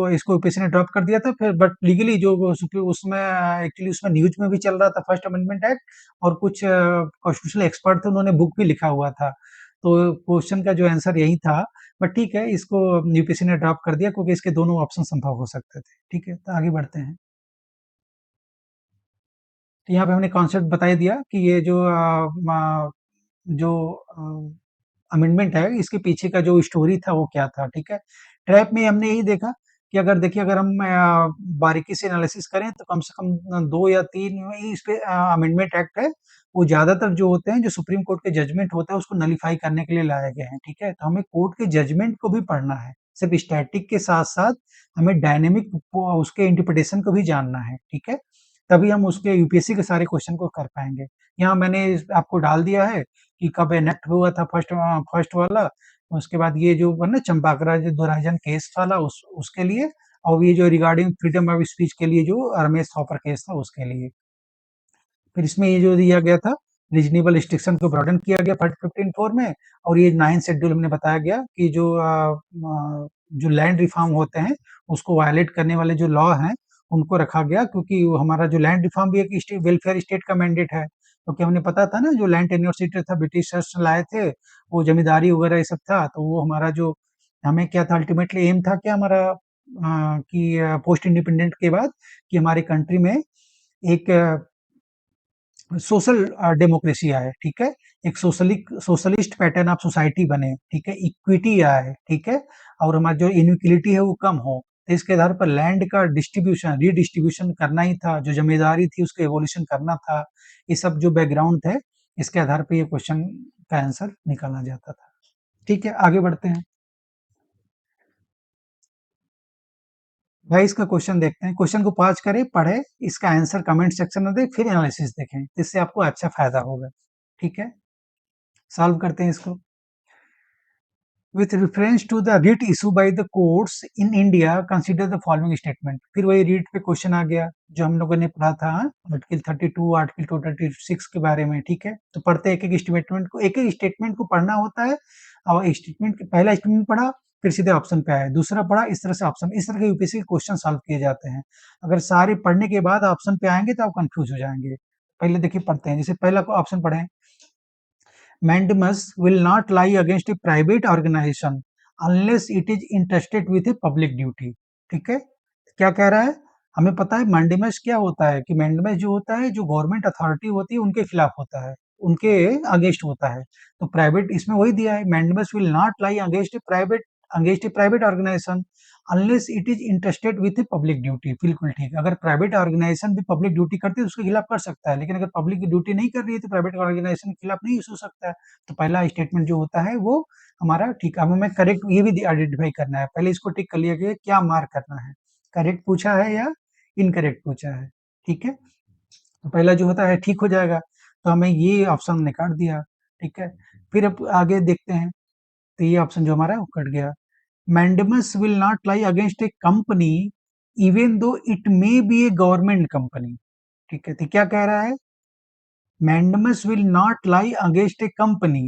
इसको यूपीएससी ने ड्रॉप कर दिया था, फिर बट लीगली जो उसमें एक्चुअली उसमें न्यूज में भी चल रहा था फर्स्ट अमेंडमेंट एक्ट, और कुछ कॉन्स्टिट्यूशनल एक्सपर्ट थे, उन्होंने बुक भी लिखा हुआ था। तो क्वेश्चन का जो आंसर यही था, बट ठीक है, इसको यूपीएससी ने ड्रॉप कर दिया क्योंकि इसके दोनों ऑप्शन संभव हो सकते थे। ठीक है, तो आगे बढ़ते हैं। तो यहाँ पे हमने कॉन्सेप्ट बता ही दिया कि ये जो अमेंडमेंट है, इसके पीछे का जो स्टोरी था वो क्या था, ठीक है? ट्रैप में हमने यही देखा कि अगर हम बारीकी से एनालिसिस करें तो कम से कम 2 या 3 इस पे अमेंडमेंट एक्ट है, वो ज़्यादातर जो होते हैं, जो सुप्रीम कोर्ट के जजमेंट होता है उसको नलीफाई करने के लिए लाए गए हैं, ठीक है? तो हमें कोर्ट के जजमेंट को भी पढ़ना है, सिर्फ स्टैटिक के साथ-साथ हमें डायनामिक उसके इंटरप्रिटेशन को भी जानना है, ठीक है? तभी हम उसके यूपीएससी के सारे क्वेश्चन को कर पाएँगे। यहाँ मैंने आपको डाल दिया है कि कब एनेक्ट हुआ था फर्स्ट वाला, उसके बाद ये जो है ना चंपाकरा जो दोराइजन केस वाला उसके लिए, और ये जो रिगार्डिंग फ्रीडम ऑफ स्पीच के लिए जो रमेश थॉपर केस था उसके लिए। फिर इसमें ये जो दिया गया था, रीजनेबल रिस्ट्रिक्शन को ब्रॉडन किया गया 15 में, और ये 9 शेड्यूल हमने बताया गया कि जो लैंड रिफॉर्म होते हैं, उसको वायलेट करने वाले जो लॉ हैं, उनको रखा गया, क्योंकि वो हमारा जो लैंड रिफॉर्म भी एक वेलफेयर स्टेट का मैंडेट है। क्योंकि हमने पता था ना, जो लैंड टेन्योर था ब्रिटिशर्स लाए थे, वो जमींदारी वगैरह ये सब था, तो वो हमारा जो हमें क्या था, अल्टीमेटली एम था क्या हमारा, कि पोस्ट इंडिपेंडेंट के बाद कि हमारे कंट्री में एक सोशल डेमोक्रेसी आए, ठीक है? एक सोशलिस्ट पैटर्न ऑफ सोसाइटी बने, ठीक है? इक्विटी आए, ठीक है? और हमारी जो इनइक्वालिटी है वो कम हो। तो इसके आधार पर लैंड का रीडिस्ट्रीब्यूशन करना ही था, जो ज़िम्मेदारी थी उसको एवोल्यूशन करना था। ये सब जो बैकग्राउंड थे, इसके आधार पे ये क्वेश्चन का आंसर निकाला जाता था। ठीक है, आगे बढ़ते हैं। भाई इसका क्वेश्चन देखते हैं। क्वेश्चन को पॉज़ करें, पढ़ें, इसका आंसर कमेंट सेक्शन में दें, फिर एनालिसिस देखें। इससे आपको अच्छा फ़ायदा होगा। ठीक है? सॉल्व करते हैं इसको। With reference to the writ issued by the courts in India, consider the following statement. फिर वही रीट पे क्वेश्चन आ गया जो हम लोगों ने पढ़ा था, आर्टिकल 32, आर्टिकल 236 के बारे में, ठीक है? तो पढ़ते हैं एक-एक स्टेटमेंट को, एक-एक स्टेटमेंट को पढ़ना होता है, और स्टेटमेंट पहला स्टेटमेंट पढ़ा, फिर सीधे ऑप्शन पे आए, दूसरा पढ़ा, इस तरह से ऑप्शन, इस तरह के यूपीएससी के क्वेश्चन सॉल्व किए जाते हैं। अगर सारे पढ़ने के बाद ऑप्शन पे आएँगे तो आप कन्फ्यूज़ हो जाएँगे। पहले देखिए पढ़ते हैं, जैसे पहला ऑप्शन पढ़ें, mandamus will not lie against a private organization unless it is entrusted with a public duty. ठीक है? क्या कह रहा है? हमें पता है मैंडेमस क्या होता है, कि मैंडेमस जो होता है, जो गवर्नमेंट अथॉरिटी होती है उनके खिलाफ होता है, उनके अगेंस्ट होता है। तो प्राइवेट इसमें वही दिया है, mandamus will not lie against a private organisation unless it is interested with a public duty. बिल्कुल ठीक है, अगर प्राइवेट ऑर्गेनाइजेशन भी पब्लिक ड्यूटी करती है तो उसके खिलाफ कर सकता है, लेकिन अगर पब्लिक ड्यूटी नहीं कर रही है तो प्राइवेट ऑर्गेनाइजेशन के खिलाफ नहीं हो सकता है। तो पहला स्टेटमेंट जो होता है वो हमारा ठीक है। अब हमें करेक्ट ये भी आइडेंटिफाई करना है, पहले इसको टिक कर लिया गया, क्या मार्क करना है, करेक्ट पूछा है या इनकरेक्ट पूछा है, ठीक है? तो पहला जो होता है ठीक हो जाएगा, तो हमें ये ऑप्शन हमने काट दिया, ठीक है? फिर अब आगे देखते हैं, तो ये ऑप्शन जो हमारा है वो कट गया। Mandamus will not lie against A company even though it may be A government company, ठीक है? तो क्या कह रहा है? Mandamus will not lie against A company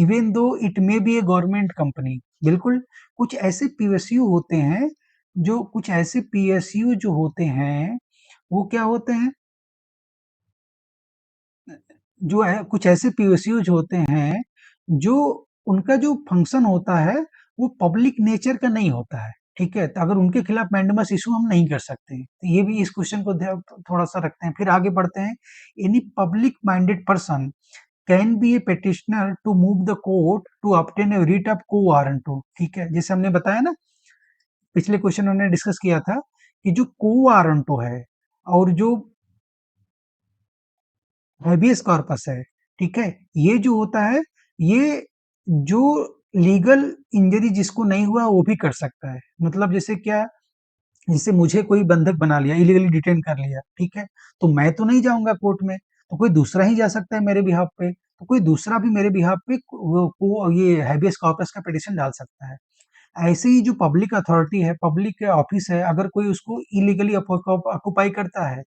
even though it may be A government company. बिल्कुल, कुछ ऐसे पीएसयू होते हैं, जो कुछ ऐसे पीएसयू जो होते हैं, वो क्या होते हैं? जो है कुछ ऐसे पीएसयूज होते हैं जो उनका जो फंक्शन होता है वो पब्लिक नेचर का नहीं होता है, ठीक है? तो अगर उनके खिलाफ मैंडेमस इशू हम नहीं कर सकते, तो ये भी इस क्वेश्चन को थोड़ा सा रखते हैं। फिर आगे बढ़ते हैं। Any public minded person can be a petitioner to move the court to obtain a writ of quo warranto, ठीक है? जैसे हमने बताया ना, पिछले क्वेश्चन में हमने डिस्कस किया था कि जो को वारंटो है और जो हेबियस कॉर्पस है, ठीक है? ये जो होता है, ये जो लीगल इंजरी जिसको नहीं हुआ वो भी कर सकता है। मतलब जैसे क्या, जैसे मुझे कोई बंधक बना लिया, इलीगली डिटेन कर लिया, ठीक है? तो मैं तो नहीं जाऊँगा कोर्ट में, तो कोई दूसरा ही जा सकता है मेरे बिहाफ़ पे, तो कोई दूसरा भी मेरे बिहाफ़ पे वो ये हेबियस कॉर्पस का पिटीशन डाल सकता है। ऐसे ही जो पब्लिक अथॉरिटी है, पब्लिक ऑफिस है, अगर कोई उसको इलीगली ऑक्यूपाई करता है,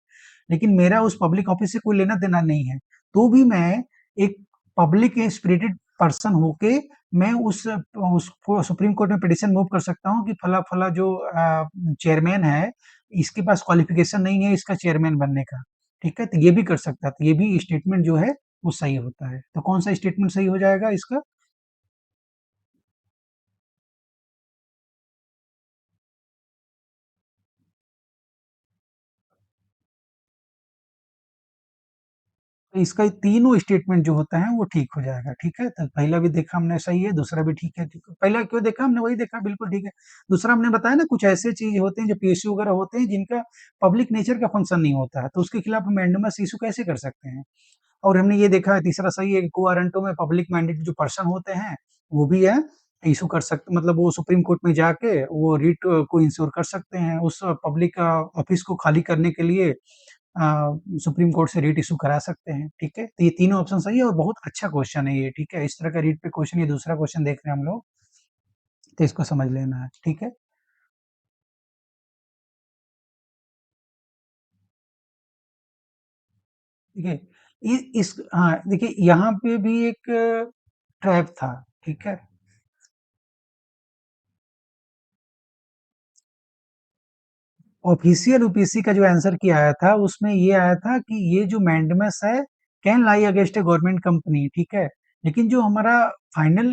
लेकिन मेरा उस पब्लिक ऑफिस से कोई लेना-देना नहीं है, तो भी मैं एक पब्लिक स्पिरिटेड पर्सन होके मैं उसको सुप्रीम कोर्ट में पिटीशन मूव कर सकता हूँ कि फला-फला जो चेयरमैन है, इसके पास क्वालिफिकेशन नहीं है इसका चेयरमैन बनने का, ठीक है? तो ये भी कर सकता है, तो ये भी स्टेटमेंट जो है वो सही होता है। तो कौन-सा स्टेटमेंट सही हो जाएगा इसका? तो इसका ये तीनों स्टेटमेंट जो होता है वो ठीक हो जाएगा, ठीक है? तो पहला भी देखा हमने सही है, दूसरा भी ठीक है, ठीक है। पहला क्यों देखा हमने वही देखा बिल्कुल ठीक है। दूसरा हमने बताया ना कुछ ऐसे चीज़ होते हैं जो पीएसयू वगैरह होते हैं जिनका पब्लिक नेचर का फंक्शन नहीं होता है, तो उसके खिलाफ हम मैंडेमस इश्यू कैसे कर सकते हैं? और हमने ये देखा है तीसरा सही है कि को वारंटो में पब्लिक मैंडेट जो पर्सन होते हैं, वो भी है इश्यू कर सकते, मतलब वो सुप्रीम कोर्ट में जाके वो रिट को इंश्योर कर सकते हैं, उस पब्लिक ऑफिस को खाली करने के लिए अ, सुप्रीम कोर्ट से रिट इश्यू करा सकते हैं, ठीक है? तो ये तीनों ऑप्शन सही है और बहुत अच्छा क्वेश्चन है ये, ठीक है? इस तरह का रिट पे क्वेश्चन ये दूसरा क्वेश्चन देख रहे हैं हम लोग, तो इसको समझ लेना है, ठीक है? ठीक है? इस हाँ, देखिए यहाँ पे भी एक ट्रैप था, ठीक है? ऑफिशियल यूपीएससी का जो आंसर किया आया था, उसमें ये आया था कि ये जो मैंडेमस है, can lie against A government company, ठीक है? लेकिन जो हमारा फाइनल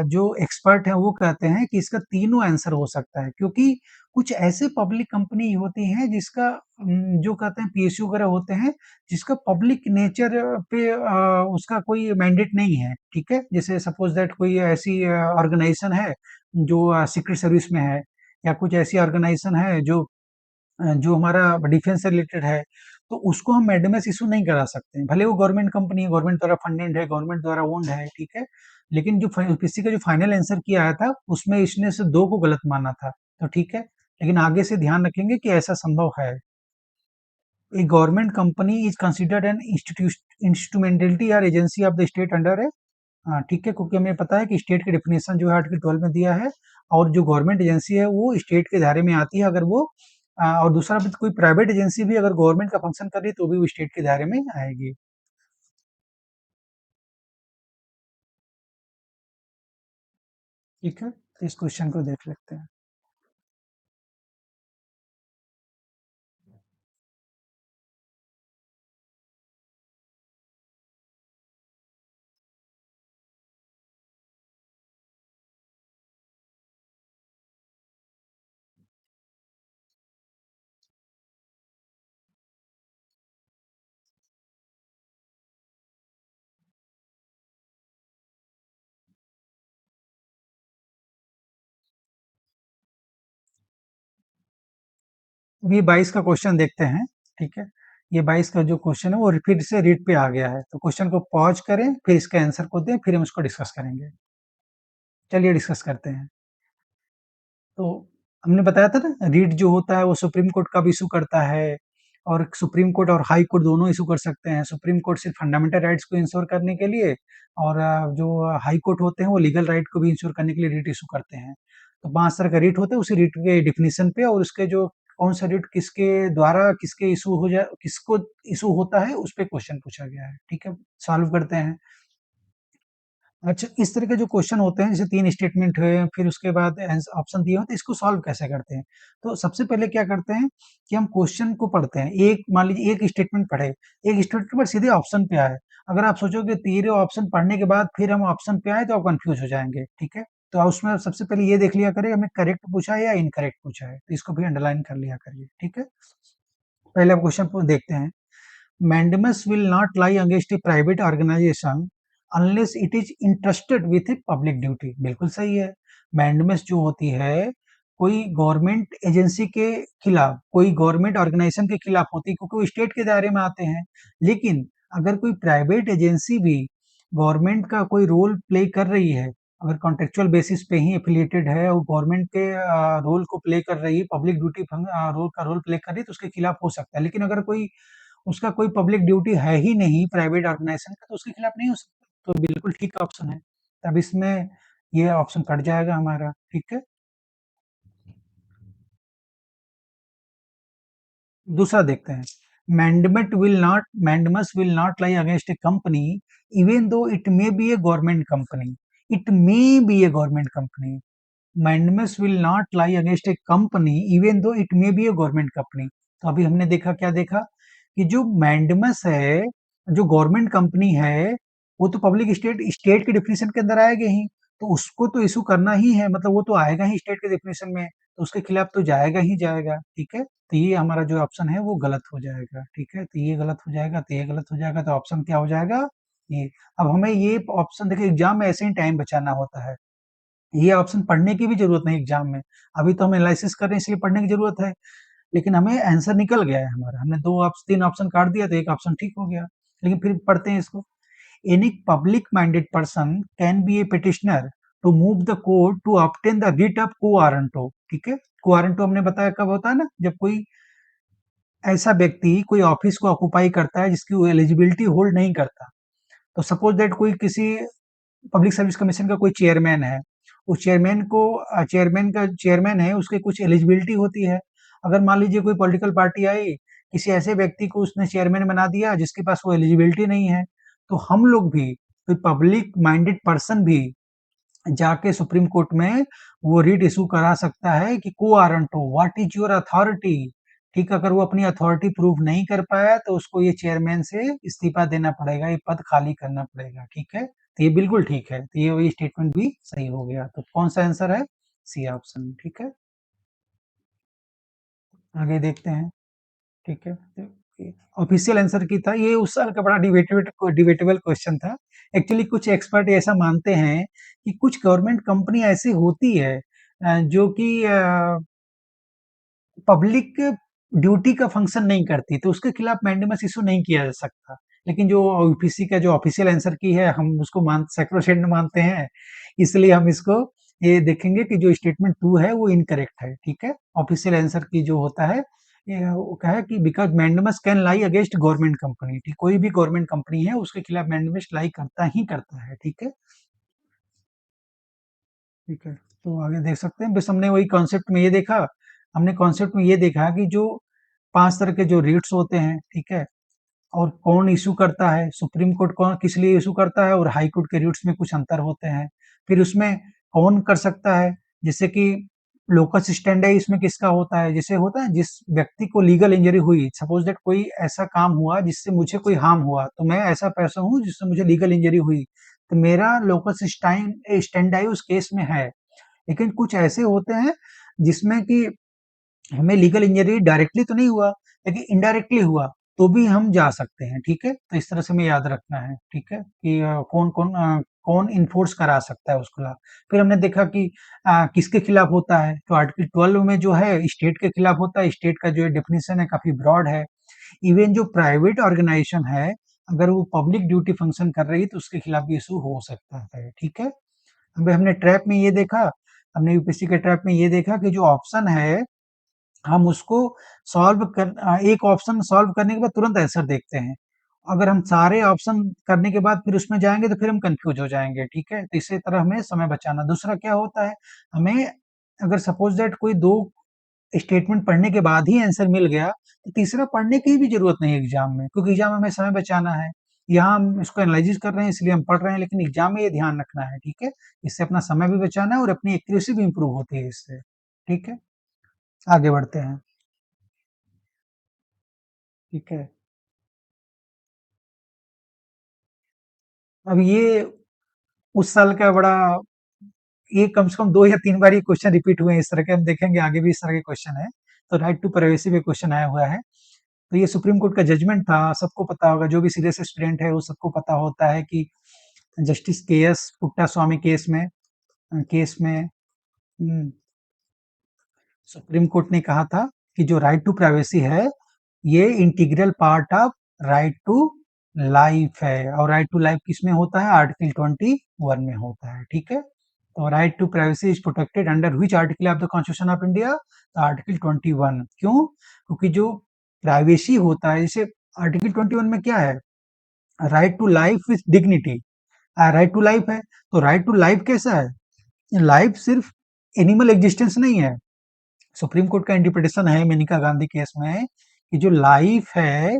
जो एक्सपर्ट है, वो कहते हैं कि इसका तीनों आंसर हो सकता है, क्योंकि कुछ ऐसे पब्लिक कंपनी होती हैं जिसका जो कहते हैं पीएसयू वगैरह होते हैं, जिसका पब्लिक नेचर पे उसका कोई मैंडेट नहीं है, ठीक है? जैसे सपोज़ दैट कोई ऐसी ऑर्गनाइज़ेशन है, जो सीक्रेट सर्विस में है, या कुछ ऐसी ऑर्गनाइज़ेशन है जो हमारा डिफेंस से रिलेटेड है, तो उसको हम मैडमेस इश्यू नहीं करा सकते हैं। भले वो गवर्नमेंट कंपनी है, गवर्नमेंट द्वारा फंडेड है, गवर्नमेंट द्वारा ओन्ड है, ठीक है? लेकिन जो किसी का जो फाइनल आंसर किया आया था, उसमें इसने से 2 को गलत माना था, तो ठीक है। लेकिन आगे से ध्यान रखेंगे कि ऐसा संभव है। A government company is considered an instrumentality और agency of the state under a ठीक है, क्योंकि हमें पता है कि स्टेट की डेफिनेशन जो है आर्टिकल 12 में दिया है, और जो गवर्नमेंट एजेंसी है वो स्टेट के दायरे में आती है अगर वो और दूसरा भी कोई प्राइवेट एजेंसी भी अगर गवर्नमेंट का फंक्शन कर रही है तो भी वो स्टेट के दायरे में आएगी। ठीक है? तो इस क्वेश्चन को देख लेते हैं। अब ये 22 का क्वेश्चन देखते हैं, ठीक है? ये 22 का जो क्वेश्चन है वो फिर से रीड पे आ गया है, तो क्वेश्चन को पॉज़ करें, फिर इसके आंसर को दें, फिर हम इसको डिस्कस करेंगे। चलिए डिस्कस करते हैं। तो हमने बताया था ना रीट जो होता है वो सुप्रीम कोर्ट कब इश्यू करता है, और सुप्रीम कोर्ट और हाई कोर्ट दोनों इश्यू कर सकते हैं। सुप्रीम कोर्ट सिर्फ फंडामेंटल राइट्स को इंश्योर करने के लिए और जो हाई कोर्ट होते हैं वो लीगल राइट को भी इंश्योर करने के लिए रिट इश्यू करते हैं। तो 5 तरह का रिट होते हैं, उसी रिट के डेफिनिशन पे और उसके जो कौन सा रिट किसके द्वारा किसके इश्यू हो जाए किसको इश्यू होता है उस पे क्वेश्चन पूछा गया है। ठीक है, सॉल्व करते हैं। अच्छा, इस तरह के जो क्वेश्चन होते हैं जैसे 3 स्टेटमेंट है, फिर उसके बाद ऑप्शन दिए होते हैं, इसको सॉल्व कैसे करते हैं? तो सबसे पहले क्या करते हैं कि हम क्वेश्चन को पढ़ते हैं। एक मान लीजिए एक स्टेटमेंट पढ़े, एक स्टेटमेंट के बाद सीधे ऑप्शन पे आए। अगर आप सोचोगे तीनों ऑप्शन पढ़ने के बाद फिर हम ऑप्शन पे आए तो आप कन्फ्यूज़ हो जाएँगे, ठीक है? तो उसमें आप सबसे पहले ये देख लिया करिए हमें करेक्ट पूछा है या इनकरेक्ट पूछा है, तो इसको भी अंडरलाइन कर लिया करिए, ठीक है? पहले आप क्वेश्चन को देखते हैं। Mandamus will not lie against a private organization unless it is entrusted with a public duty। बिल्कुल सही है। मैंडमस जो होती है कोई गवर्नमेंट एजेंसी के खिलाफ कोई गवर्नमेंट ऑर्गेनाइजेशन के खिलाफ होती है क्योंकि वो स्टेट के दायरे में आते हैं। लेकिन अगर कोई प्राइवेट एजेंसी भी गवर्नमेंट का कोई रोल प्ले कर रही है, अगर कॉन्ट्रेक्चुअल बेसिस पे ही एफिलिएटेड है और गवर्नमेंट के रोल को प्ले कर रही है, पब्लिक ड्यूटी रोल का रोल प्ले कर रही है तो उसके खिलाफ हो सकता है। लेकिन अगर कोई उसका कोई पब्लिक ड्यूटी है ही नहीं प्राइवेट ऑर्गेनाइजेशन का तो उसके खिलाफ नहीं हो सकता। तो बिल्कुल ठीक ऑप्शन है। तब इसमें ये ऑप्शन कट जाएगा हमारा, ठीक है? दूसरा देखते हैं। Mandamus will not lie against A company even though it may be A government company. It may be A government company. Mandamus will not lie against A company even though it may be A government company. तो अभी हमने देखा क्या देखा कि जो mandamus है जो गवर्नमेंट कंपनी है वो तो पब्लिक स्टेट के डिफिनेशन के अंदर आएगा ही। तो उसको तो इशू करना ही है मतलब वो तो आएगा ही स्टेट के डिफिनेशन में तो उसके खिलाफ तो जाएगा ही जाएगा। ठीक है, तो ये हमारा जो ऑप्शन है वो गलत हो जाएगा। ठीक है, तो ये गलत हो जाएगा तो ये गलत हो जाएगा तो ऑप्शन क्या हो जाएगा ये। अब हमें ये ऑप्शन देखिए एग्जाम में ऐसे ही टाइम बचाना होता है। ये ऑप्शन पढ़ने की भी ज़रूरत नहीं एग्ज़ाम में। अभी तो हम एनालिसिस कर रहे हैं इसलिए पढ़ने की ज़रूरत है, लेकिन हमें आंसर निकल गया है हमारा। हमने 3 ऑप्शन काट दिया तो 1 ऑप्शन ठीक हो गया। लेकिन फिर पढ़ते हैं इसको। Any public minded person can be a petitioner to move the court to obtain the writ of quo warranto. ठीक है? क्वो वारंटो हमने बताया कब होता है ना, जब कोई ऐसा व्यक्ति कोई ऑफिस को ऑक्युपाई करता है जिसकी वो एलिजिबिलिटी होल्ड नहीं करता। तो सपोज दैट कोई किसी पब्लिक सर्विस कमीशन का कोई चेयरमैन है, उस चेयरमैन का चेयरमैन है, उसकी कुछ एलिजिबिलिटी होती है। अगर मान लीजिए कोई पॉलिटिकल पार्टी आई, किसी ऐसे व्यक्ति को उसने चेयरमैन बना दिया जिसके पास वो एलिजिबिलिटी नहीं है, तो हम लोग भी कोई पब्लिक माइंडेड पर्सन भी जाके सुप्रीम कोर्ट में वो रिट इश्यू करा सकता है कि quo warranto what is your authority. ठीक है, अगर वो अपनी अथॉरिटी प्रूव नहीं कर पाया तो उसको ये चेयरमैन से इस्तीफा देना पड़ेगा, ये पद खाली करना पड़ेगा। ठीक है? तो ये बिल्कुल ठीक है। तो ये स्टेटमेंट भी सही हो गया। तो कौन-सा आंसर है? C option. ठीक है? आगे देखते हैं। ठीक है? तो ऑफिशियल आंसर की था, ये उस साल का बड़ा डिबेटेबल क्वेश्चन था। एक्चुअली कुछ एक्सपर्ट ऐसा मानते हैं कि कुछ गवर्नमेंट कंपनी ऐसी होती है जो कि पब्लिक ड्यूटी का फंक्शन नहीं करती, तो उसके खिलाफ मैंडेमस इश्यू नहीं किया जा सकता। लेकिन जो यूपीएससी का जो ऑफिशियल आंसर की है, हम उसको सैक्रोसेंट मानते हैं, इसलिए हम इसको ये देखेंगे कि जो स्टेटमेंट 2 है वो इनकरेक्ट है। ठीक है? ऑफिशियल आंसर की जो होता है वो क्या है कि because mandamus can lie against government company. ठीक, कोई भी गवर्नमेंट कंपनी है उसके खिलाफ मैंडेमस लाई करता ही करता है। ठीक है? ठीक है, तो आगे देख सकते हैं। बस हमने वही कॉन्सेप्ट में ये देखा, हमने कॉन्सेप्ट में ये देखा कि जो 5 तरह के जो रिट्स होते हैं, ठीक है? और कौन इश्यू करता है, सुप्रीम कोर्ट कौन किस लिए इश्यू करता है और हाई कोर्ट के रिट्स में कुछ अंतर होते हैं। फिर उसमें कौन कर सकता है, जैसे कि लोकस स्टेंडाई इसमें किसका होता है, जैसे होता है जिस व्यक्ति को लीगल इंजरी हुई, सपोज़ दैट कोई ऐसा काम हुआ जिससे मुझे कोई हार्म हुआ, तो मैं ऐसा पर्सन हूँ जिससे मुझे लीगल इंजरी हुई, तो मेरा लोकस स्टेंडाई उस केस में है। लेकिन कुछ ऐसे होते हैं जिसमें कि हमें लीगल इंजरी डायरेक्टली तो नहीं हुआ, लेकिन इनडायरेक्टली हुआ, तो भी हम जा सकते हैं, ठीक है? तो इस तरह से हमें याद रखना है, ठीक है? कि कौन इन्फोर्स करा सकता है उस खिलाफ। फिर हमने देखा कि किसके खिलाफ होता है, तो आर्टिकल 12 में जो है स्टेट के खिलाफ होता है, स्टेट का जो डेफिनिशन है काफ़ी ब्रॉड है। इवन जो प्राइवेट ऑर्गेनाइजेशन है, अगर वो पब्लिक ड्यूटी फंक्शन कर रही है, तो उसके खिलाफ भी इश्यू हो सकता है, ठीक है? अभी हमने ट्रैप में ये देखा हमने यूपीएससी के ट्रैप में ये देखा कि जो ऑप्शन है हम उसको एक ऑप्शन सॉल्व करने के बाद तुरंत आंसर देखते हैं। अगर हम सारे ऑप्शन करने के बाद फिर उसमें जाएँगे तो फिर हम कन्फ्यूज़ हो जाएँगे, ठीक है? तो इसी तरह हमें समय बचाना। दूसरा क्या होता है, हमें अगर सपोज़ दैट कोई 2 स्टेटमेंट पढ़ने के बाद ही आंसर मिल गया, तो तीसरा पढ़ने की भी ज़रूरत नहीं है एग्ज़ाम में, क्योंकि एग्ज़ाम में हमें समय बचाना है। यहाँ हम इसको एनालाइज़ कर रहे हैं इसलिए हम पढ़ रहे हैं, लेकिन एग्ज़ाम में ये ध्यान रखना है, ठीक है? इससे अपना समय भी बचाना है और अपनी एक्यूरेसी भी इम्प्रूव होती है इससे, ठीक है? आगे बढ़ते हैं, ठीक है? अब ये उस साल का बड़ा ये कम से कम 2 या 3 बार ये क्वेश्चन रिपीट हुए हैं इस तरह के, हम देखेंगे आगे भी इस तरह के क्वेश्चन हैं। तो राइट टू प्राइवेसी पे क्वेश्चन आया हुआ है। तो ये सुप्रीम कोर्ट का जजमेंट था, सबको पता होगा, जो भी सीरियस स्टूडेंट है वो सबको पता होता है कि जस्टिस के.एस. पुट्टास्वामी केस में सुप्रीम कोर्ट ने कहा था कि जो राइट टू प्राइवेसी है, ये integral part of right to life है, और राइट टू लाइफ किसमें होता है? आर्टिकल 21 में होता है, ठीक है? तो right to privacy is protected under which article of the constitution of India? Article 21। क्यों? क्योंकि जो प्राइवेसी होता है, जैसे आर्टिकल 21 में क्या है? Right to life with dignity. Right to life है, तो राइट टू लाइफ कैसा है? लाइफ सिर्फ एनिमल एग्जिस्टेंस नहीं है। सुप्रीम कोर्ट का इंटरप्रिटेशन है मेनका गांधी केस में कि जो लाइफ है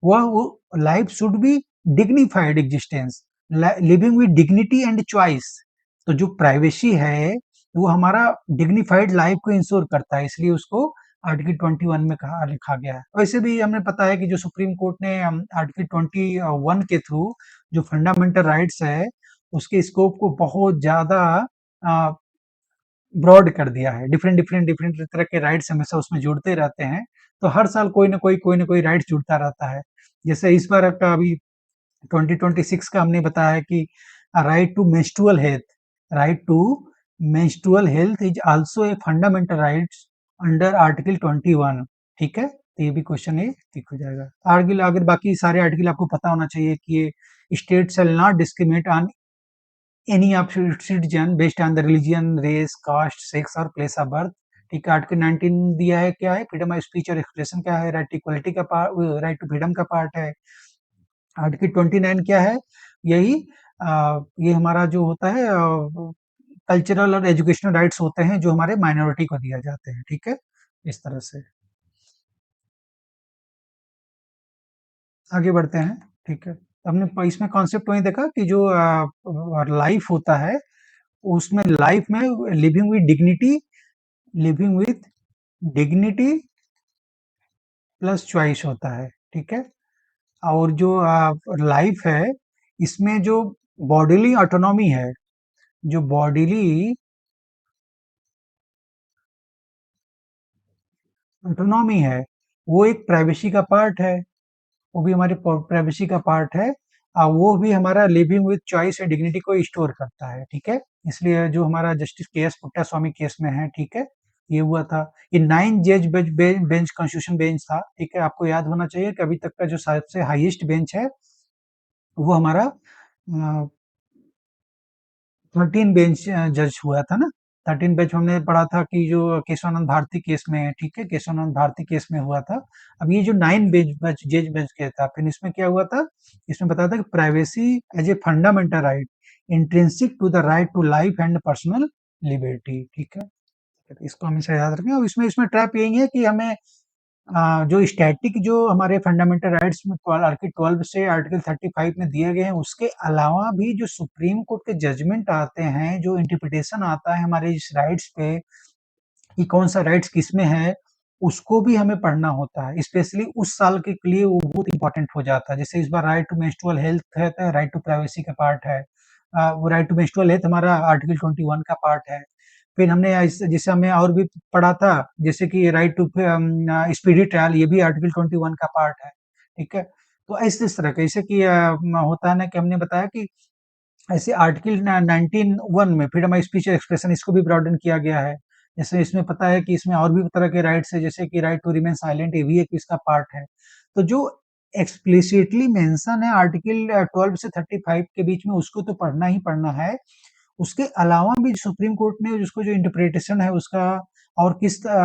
वो life should be dignified existence, living with dignity and choice. तो जो प्राइवेसी है वो हमारा डिग्निफाइड लाइफ को इंश्योर करता है, इसलिए उसको आर्टिकल 21 में कहा लिखा गया है। वैसे भी हमें पता है कि जो सुप्रीम कोर्ट ने आर्टिकल 21 के थ्रू जो फंडामेंटल राइट्स है उसके स्कोप को बहुत ज्यादा ब्रॉड कर दिया है। डिफरेंट तरह के राइट्स हमेशा उसमें जुड़ते रहते हैं। तो हर साल कोई ना कोई राइट्स जुड़ता रहता है। जैसे इस बार का अभी 2026 का हमने बताया कि right to menstrual health, right to menstrual health is also a fundamental rights under article 21, ठीक है? तो ये भी क्वेश्चन ये टिक हो जाएगा। आर्टिकल अगर बाकी सारे आर्टिकल आपको पता होना चाहिए कि ये state shall not discriminate on any of its citizen based on the religion, race, caste, sex और place of birth, ठीक है? आर्टिकल 19 दिया है, क्या है? फ्रीडम ऑफ स्पीच और एक्सप्रेशन क्या है? राइट टू इक्वलिटी का पार्ट, राइट टू फ्रीडम का पार्ट है। आर्टिकल 29 क्या है? यही ये हमारा जो होता है कल्चरल और एजुकेशनल राइट्स होते हैं जो हमारे माइनॉरिटी को दिया जाते हैं, ठीक है? इस तरह से आगे बढ़ते हैं, ठीक है? हमने इसमें कॉन्सेप्ट वही देखा कि जो लाइफ होता है उसमें लाइफ में living with dignity plus choice होता है, ठीक है? और जो लाइफ है इसमें जो बॉडीली ऑटोनॉमी है, जो बॉडीली ऑटोनॉमी है वो एक प्राइवेसी का पार्ट है, वो भी हमारे प्राइवेसी का पार्ट है। वो भी हमारा living with choice and dignity को स्टोर करता है, ठीक है? इसलिए जो हमारा जस्टिस के.एस. पुट्टास्वामी केस में है, ठीक है? ये हुआ था। ये 9 जज बेंच कॉन्स्टिट्यूशन बेंच था, ठीक है? आपको याद होना चाहिए कि अभी तक का जो सबसे हाईएस्ट बेंच है वो हमारा 13 बेंच जज हुआ था ना। 13 बेंच हमने पढ़ा था कि जो केशवानंद भारती केस में है, ठीक है? केशवानंद भारती केस में हुआ था। अब ये जो 9 जज बेंच केस था, फिर इसमें क्या हुआ था? इसमें बताया था कि privacy as a fundamental right intrinsic to the right to life and personal liberty, ठीक है? तो इसको हमेशा याद रखें। और इसमें इसमें ट्रैप यही है कि हमें जो स्टैटिक जो हमारे फंडामेंटल राइट्स में आर्टिकल 12 से आर्टिकल 35 में दिए गए हैं, उसके अलावा भी जो सुप्रीम कोर्ट के जजमेंट आते हैं, जो इंटरप्रिटेशन आता है हमारे इस राइट्स पे कि कौन सा राइट्स किसमें है, उसको भी हमें पढ़ना होता है। स्पेशली उस साल के लिए वो बहुत इंपॉर्टेंट हो जाता है। जैसे इस बार राइट टू मेंस्ट्रुअल हेल्थ है, तो राइट टू प्राइवेसी का पार्ट है। वो राइट टू मेंस्ट्रुअल हेल्थ हमारा आर्टिकल 21 का पार्ट है। फिर हमने जैसे हमने और भी पढ़ा था, जैसे कि राइट टू स्पीडी ट्रायल, ये भी आर्टिकल 21 का पार्ट है, ठीक है? तो ऐसे इस तरह का, जैसे कि होता है ना कि हमने बताया कि ऐसे आर्टिकल 19(1) में फ्रीडम ऑफ स्पीच और एक्सप्रेशन, इसको भी ब्रॉडन किया गया है। जैसे इसमें पता है कि इसमें और भी तरह के राइट्स है, जैसे कि राइट टू रिमेन साइलेंट, ये भी एक इसका पार्ट है। तो जो एक्सप्लिसिटली मेंशन है आर्टिकल 12 से 35 के बीच में, उसको तो पढ़ना ही पढ़ना है। उसके अलावा भी सुप्रीम कोर्ट ने उसको जो इंटरप्रिटेशन है उसका और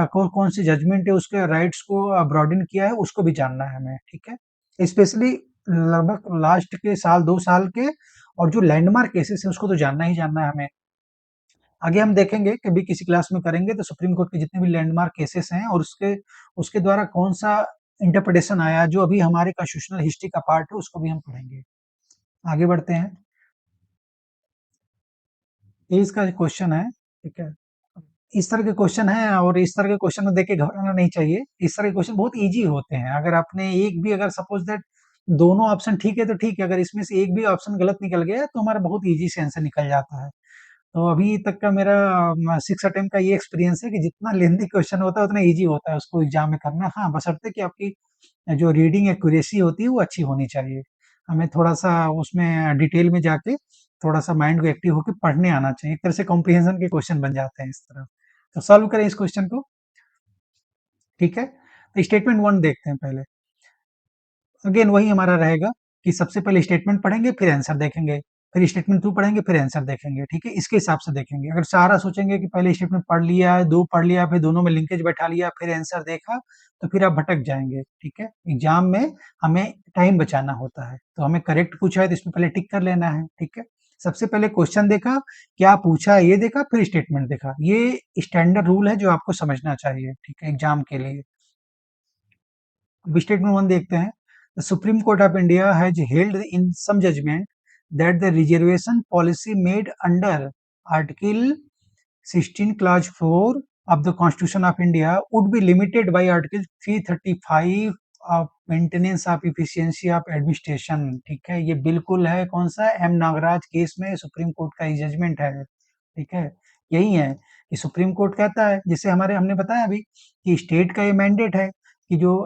कौन सी जजमेंट है उसके राइट्स को ब्रॉडन किया है, उसको भी जानना है हमें, ठीक है। स्पेशली लगभग लास्ट के साल 2 साल के, और जो लैंडमार्क केसेस है उसको तो जानना ही जानना है हमें। आगे हम देखेंगे, कभी किसी क्लास में करेंगे तो सुप्रीम कोर्ट के जितने भी लैंडमार्क केसेस हैं और उसके उसके द्वारा कौन सा इंटरप्रिटेशन आया जो अभी हमारे कॉन्स्टिट्यूशनल हिस्ट्री का पार्ट है, उसको भी हम पढ़ेंगे। आगे बढ़ते हैं। ये इसका क्वेश्चन है, ठीक है। इस तरह के क्वेश्चन है, और इस तरह के क्वेश्चन में देख के घबराना नहीं चाहिए। इस तरह के क्वेश्चन बहुत इजी होते हैं। अगर आपने एक भी, अगर सपोज दैट दोनों ऑप्शन ठीक है तो ठीक है, अगर इसमें से एक भी ऑप्शन गलत निकल गया तो हमारा बहुत इजी से आंसर निकल जाता है। तो अभी तक का मेरा 6 अटेम्प्ट का ये एक्सपीरियंस है कि जितना लेंथी क्वेश्चन होता है उतना इजी होता है उसको एग्जाम में करना। हाँ, बशर्ते कि आपकी जो रीडिंग एक्यूरेसी होती है वो अच्छी होनी चाहिए। हमें थोड़ा-सा उसमें डिटेल में जाके थोड़ा-सा माइंड को एक्टिव होके पढ़ने आना चाहिए। एक तरह से कॉम्प्रिहेंशन के क्वेश्चन बन जाते हैं इस तरह। तो सॉल्व करें इस क्वेश्चन को, ठीक है? तो स्टेटमेंट 1 देखते हैं पहले। अगेन वही हमारा रहेगा कि सबसे पहले स्टेटमेंट पढ़ेंगे, फिर आंसर देखेंगे, फिर स्टेटमेंट 2 पढ़ेंगे, फिर आंसर देखेंगे, ठीक है? इसके हिसाब से देखेंगे। अगर सारा सोचेंगे कि पहले स्टेटमेंट पढ़ लिया, 2 पढ़ लिया, फिर दोनों में लिंकेज बैठा लिया, फिर आंसर देखा, तो फिर आप भटक जाएँगे, ठीक है? एग्ज़ाम में हमें टाइम बचाना होता है, तो हमें करेक्ट पूछा है तो इसमें पहले टिक कर लेना है, ठीक है? सबसे पहले क्वेश्चन देखा, क्या पूछा है ये देखा, फिर स्टेटमेंट देखा। ये स्टैंडर्ड रूल है जो आपको समझना चाहिए, ठीक है? एग्ज़ाम के लिए। अब स्टेटमेंट 1 देखते हैं। The supreme Court of India has held in some judgement that the reservation policy made under article 16 clause 4 of the Constitution of India would be limited by Article 335 of Maintenance of Efficiency of Administration। ठीक है, ये बिल्कुल है कौन सा, M Nagraj case में Supreme Court का ये जजमेंट है, ठीक है। यही है कि सुप्रीम कोर्ट कहता है, जैसे हमारे हमने बताया अभी कि स्टेट का ये मैंडेट है कि जो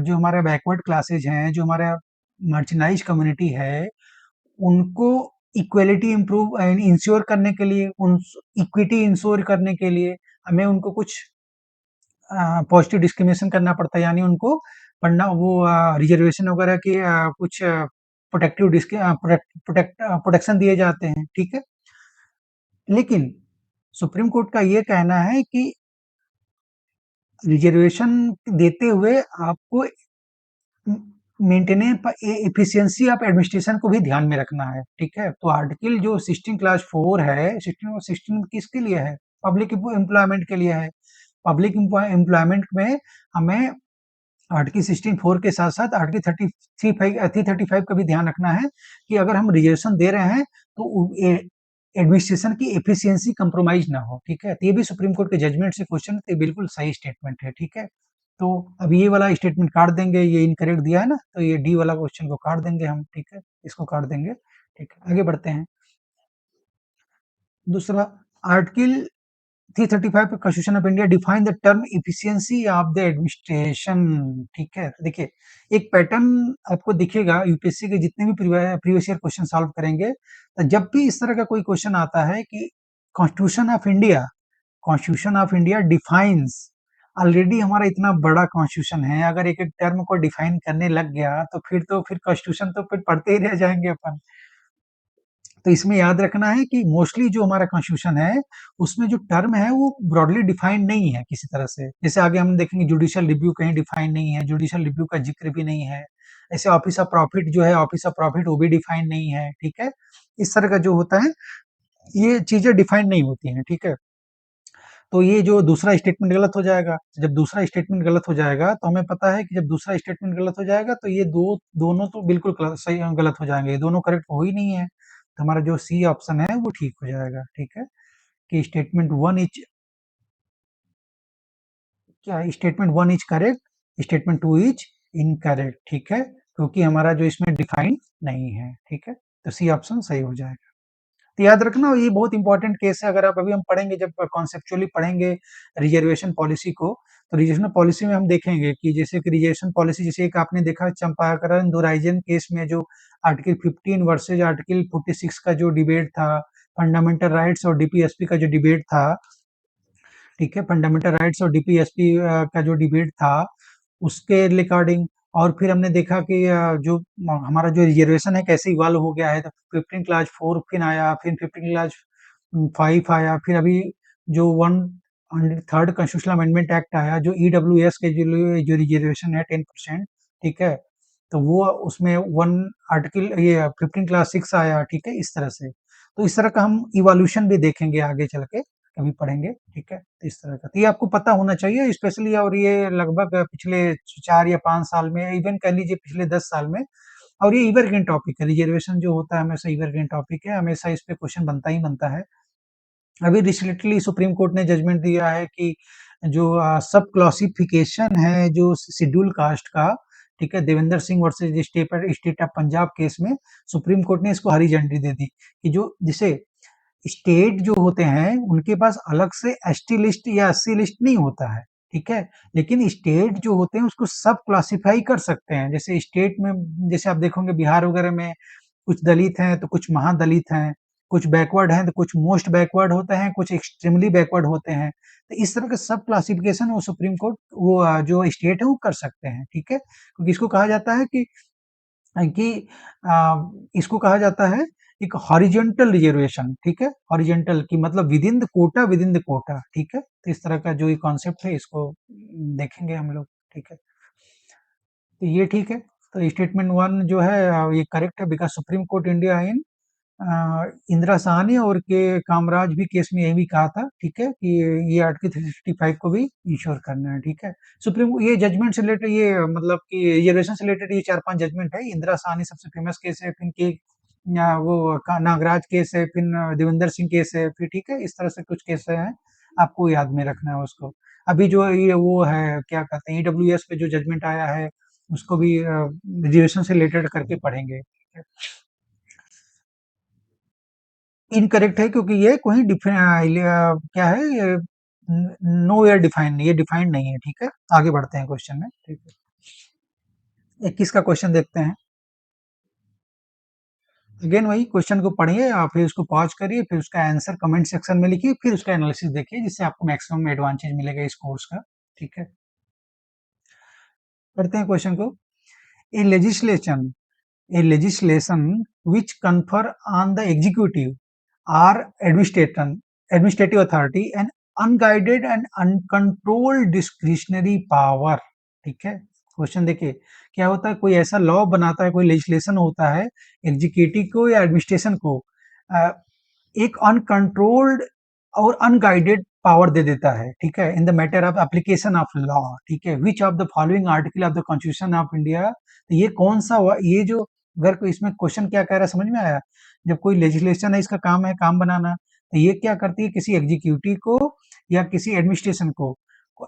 हमारे बैकवर्ड क्लासेज हैं, जो हमारा मार्जिनाइज कम्युनिटी है, उनको इक्वलिटी इम्प्रूव इंश्योर करने के लिए, उन इक्विटी इंश्योर करने के लिए हमें उनको कुछ पॉजिटिव डिस्क्रिमिनेशन करना पड़ता है, यानी उनको पढ़ना वो रिजर्वेशन वगैरह के कुछ प्रोटेक्टिव प्रोटेक्शन दिए जाते हैं, ठीक है। लेकिन सुप्रीम कोर्ट का ये कहना है कि रिजर्वेशन देते हुए आपको मेंटेनेंस एफिशिएंसी ऑफ एडमिनिस्ट्रेशन को भी ध्यान में रखना है, ठीक है। तो आर्टिकल जो 16 क्लास 4 है, 16 किसके लिए है, पब्लिक एम्प्लॉयमेंट के लिए है। पब्लिक एम्प्लॉयमेंट में हमें आर्टिकल 16 4 के साथ साथ आर्टिकल 335 का भी ध्यान रखना है कि अगर हम रिजर्वेशन दे रहे हैं तो एडमिनिस्ट्रेशन की एफिशिएंसी कंप्रोमाइज ना हो, ठीक है। तो ये भी सुप्रीम कोर्ट के जजमेंट से क्वेश्चन, तो ये बिल्कुल सही स्टेटमेंट है, ठीक है। तो अब ये वाला स्टेटमेंट काट देंगे, ये इनकरेक्ट दिया है ना, तो ये डी वाला क्वेश्चन को काट देंगे हम, ठीक है, इसको काट देंगे, ठीक है। आगे बढ़ते हैं। दूसरा, article 335 constitution of India define the term efficiency of the administration, ठीक है। देखिए, एक पैटर्न आपको दिखेगा यूपीएससी के जितने भी प्रीवियस ईयर क्वेश्चन सॉल्व करेंगे, तो जब भी इस तरह का कोई क्वेश्चन आता है कि constitution of India, constitution of India defines, already हमारा इतना बड़ा कॉन्स्टिट्यूशन है, अगर एक-एक टर्म को डिफाइन करने लग गया तो फिर कॉन्स्टिट्यूशन तो फिर पढ़ते ही रह जाएँगे अपन। तो इसमें याद रखना है कि मोस्टली जो हमारा कॉन्स्टिट्यूशन है, उसमें जो टर्म है वो ब्रॉडली डिफाइंड नहीं है किसी तरह से। जैसे आगे हम देखेंगे जुडिशियल रिव्यू कहीं डिफाइंड नहीं है, जुडिशियल रिव्यू का ज़िक्र भी नहीं है। ऐसे ऑफिस ऑफ प्रॉफिट जो है, ऑफिस ऑफ प्रॉफिट वो भी डिफाइंड नहीं है, ठीक है? इस तरह का जो होता है, ये चीज़ें डिफाइंड नहीं होती हैं, ठीक है? तो ये जो दूसरा स्टेटमेंट गलत हो जाएगा। जब दूसरा स्टेटमेंट गलत हो जाएगा, तो हमें पता है कि जब दूसरा स्टेटमेंट गलत हो जाएगा, तो ये दोनों तो बिल्कुल गलत हो जाएँगे, ये दोनों करेक्ट हो ही नहीं है। तो हमारा जो सी ऑप्शन है, वो ठीक हो जाएगा, ठीक है? कि स्टेटमेंट 1 इज क्या, statement 1 is correct, statement 2 is incorrect, ठीक है? क्योंकि हमारा जो इसमें डिफाइंड नहीं है, ठीक है? तो सी ऑप्शन सही हो जाएगा। तो याद रखना ये बहुत इंपॉर्टेंट केस है। अगर आप अभी हम पढ़ेंगे, जब कॉन्सेप्चुअली पढ़ेंगे रिजर्वेशन पॉलिसी को, तो रिजर्वेशन पॉलिसी में हम देखेंगे कि जैसे कि रिजर्वेशन पॉलिसी, जैसे एक आपने देखा चंपाकरण दोराइजन केस में जो आर्टिकल 15 वर्सेज आर्टिकल 46 का जो डिबेट था, फंडामेंटल राइट्स और डीपीएसपी का जो डिबेट था, ठीक है, फंडामेंटल राइट्स और डीपीएसपी का जो डिबेट था, उसके रिगार्डिंग। और फिर हमने देखा कि जो हमारा जो रिजर्वेशन है कैसे इवॉल्व हो गया है, तो 15 क्लास 4 फिर आया, फिर 15 क्लास 5 आया, फिर अभी जो 1 थर्ड कॉन्स्टिट्यूशनल अमेंडमेंट एक्ट आया जो ईडब्ल्यूएस के लिए जो रिजर्वेशन है 10%, ठीक है, तो वो उसमें वन आर्टिकल ये 15 क्लास 6 आया, ठीक है, इस तरह से। तो इस तरह का हम इवोल्यूशन भी देखेंगे आगे चल के, कभी पढ़ेंगे, ठीक है, तो इस तरह का तो ये आपको पता होना चाहिए स्पेशली, और ये लगभग पिछले 4 या 5 साल में, इवन कह लीजिए पिछले 10 साल में, और ये एवरग्रीन टॉपिक है। रिजर्वेशन जो होता है हमेशा एवरग्रीन टॉपिक है, हमेशा इस पे क्वेश्चन बनता ही बनता है। अभी रिसेंटली सुप्रीम कोर्ट ने जजमेंट दिया है कि जो सब क्लासिफिकेशन है जो शेड्यूल कास्ट का, ठीक है, Devendra Singh versus state of Punjab case में सुप्रीम कोर्ट ने इसको हरी झंडी दे दी कि जो जिसे स्टेट जो होते हैं उनके पास अलग से एसटी लिस्ट या एससी लिस्ट नहीं होता है, ठीक है, लेकिन स्टेट जो होते हैं उसको सब क्लासिफाई कर सकते हैं। जैसे स्टेट में, जैसे आप देखोगे बिहार वगैरह में कुछ दलित हैं तो कुछ महादलित हैं, कुछ बैकवर्ड हैं तो कुछ मोस्ट बैकवर्ड होते हैं, कुछ एक्सट्रीमली बैकवर्ड होते हैं। तो इस तरह के सब क्लासिफिकेशन वो सुप्रीम कोर्ट वो जो स्टेट है वो कर सकते हैं, ठीक है, क्योंकि इसको कहा जाता है कि इसको कहा जाता है एक हॉरिजॉन्टल रिजर्वेशन, ठीक है, हॉरिजॉन्टल की मतलब विद इन द कोटा, ठीक है, तो इस तरह का जो ये कॉन्सेप्ट है इसको देखेंगे हम लोग, ठीक है, तो ये ठीक है। तो स्टेटमेंट वन जो है ये करेक्ट है because supreme court India in Indira Sahni और के कामराज भी केस में यही भी कहा था, ठीक है, कि ये आर्टिकल 365 को भी इंश्योर करना है, ठीक है। सुप्रीम ये जजमेंट से रिलेटेड ये मतलब कि रिजर्वेशन से रिलेटेड ये 4-5 जजमेंट है। इंदिरा साहनी सबसे फेमस केस है, फिर के नागराज केस है, फिर देवेंद्र सिंह केस है, फिर ठीक है, इस तरह से कुछ केस है, आपको याद में रखना है उसको। अभी जो ये वो है क्या कहते हैं ईडब्ल्यूएस पे जो जजमेंट आया है उसको भी रिजर्वेशन से रिलेटेड करके पढ़ेंगे। इनकरेक्ट है क्योंकि ये कोई क्या है ये नो वेयर डिफाइंड नहीं, ये डिफाइंड नहीं है, ठीक है। आगे बढ़ते हैं क्वेश्चन में, ठीक है। 21 का क्वेश्चन देखते हैं। अगेन वही क्वेश्चन को पढ़िए और फिर उसको पॉज करिए, फिर उसका आंसर कमेंट सेक्शन में लिखिए, फिर उसका एनालिसिस देखिए, जिससे आपको मैक्सिमम एडवांटेज मिलेगा इस कोर्स का, ठीक है। पढ़ते हैं क्वेश्चन को। ए legislation a legislation which confer on the executive or administrative authority an unguided and uncontrolled discretionary power, ठीक है। क्वेश्चन देखिए क्या होता है, कोई ऐसा लॉ बनाता है, कोई लेजिस्लेशन होता है एग्जीक्यूटिव को या एडमिनिस्ट्रेशन को अ, एक अनकंट्रोल्ड और अनगाइडेड पावर दे देता है, ठीक है, in the matter of application of law, ठीक है, which of the following article of the constitution of India, तो ये कौन सा हुआ, ये जो अगर कोई इसमें क्वेश्चन क्या कह रहा है समझ में आया। जब कोई लेजिस्लेशन है इसका काम है काम बनाना, तो ये क्या करती है किसी एग्जीक्यूटिव को या किसी एडमिनिस्ट्रेशन को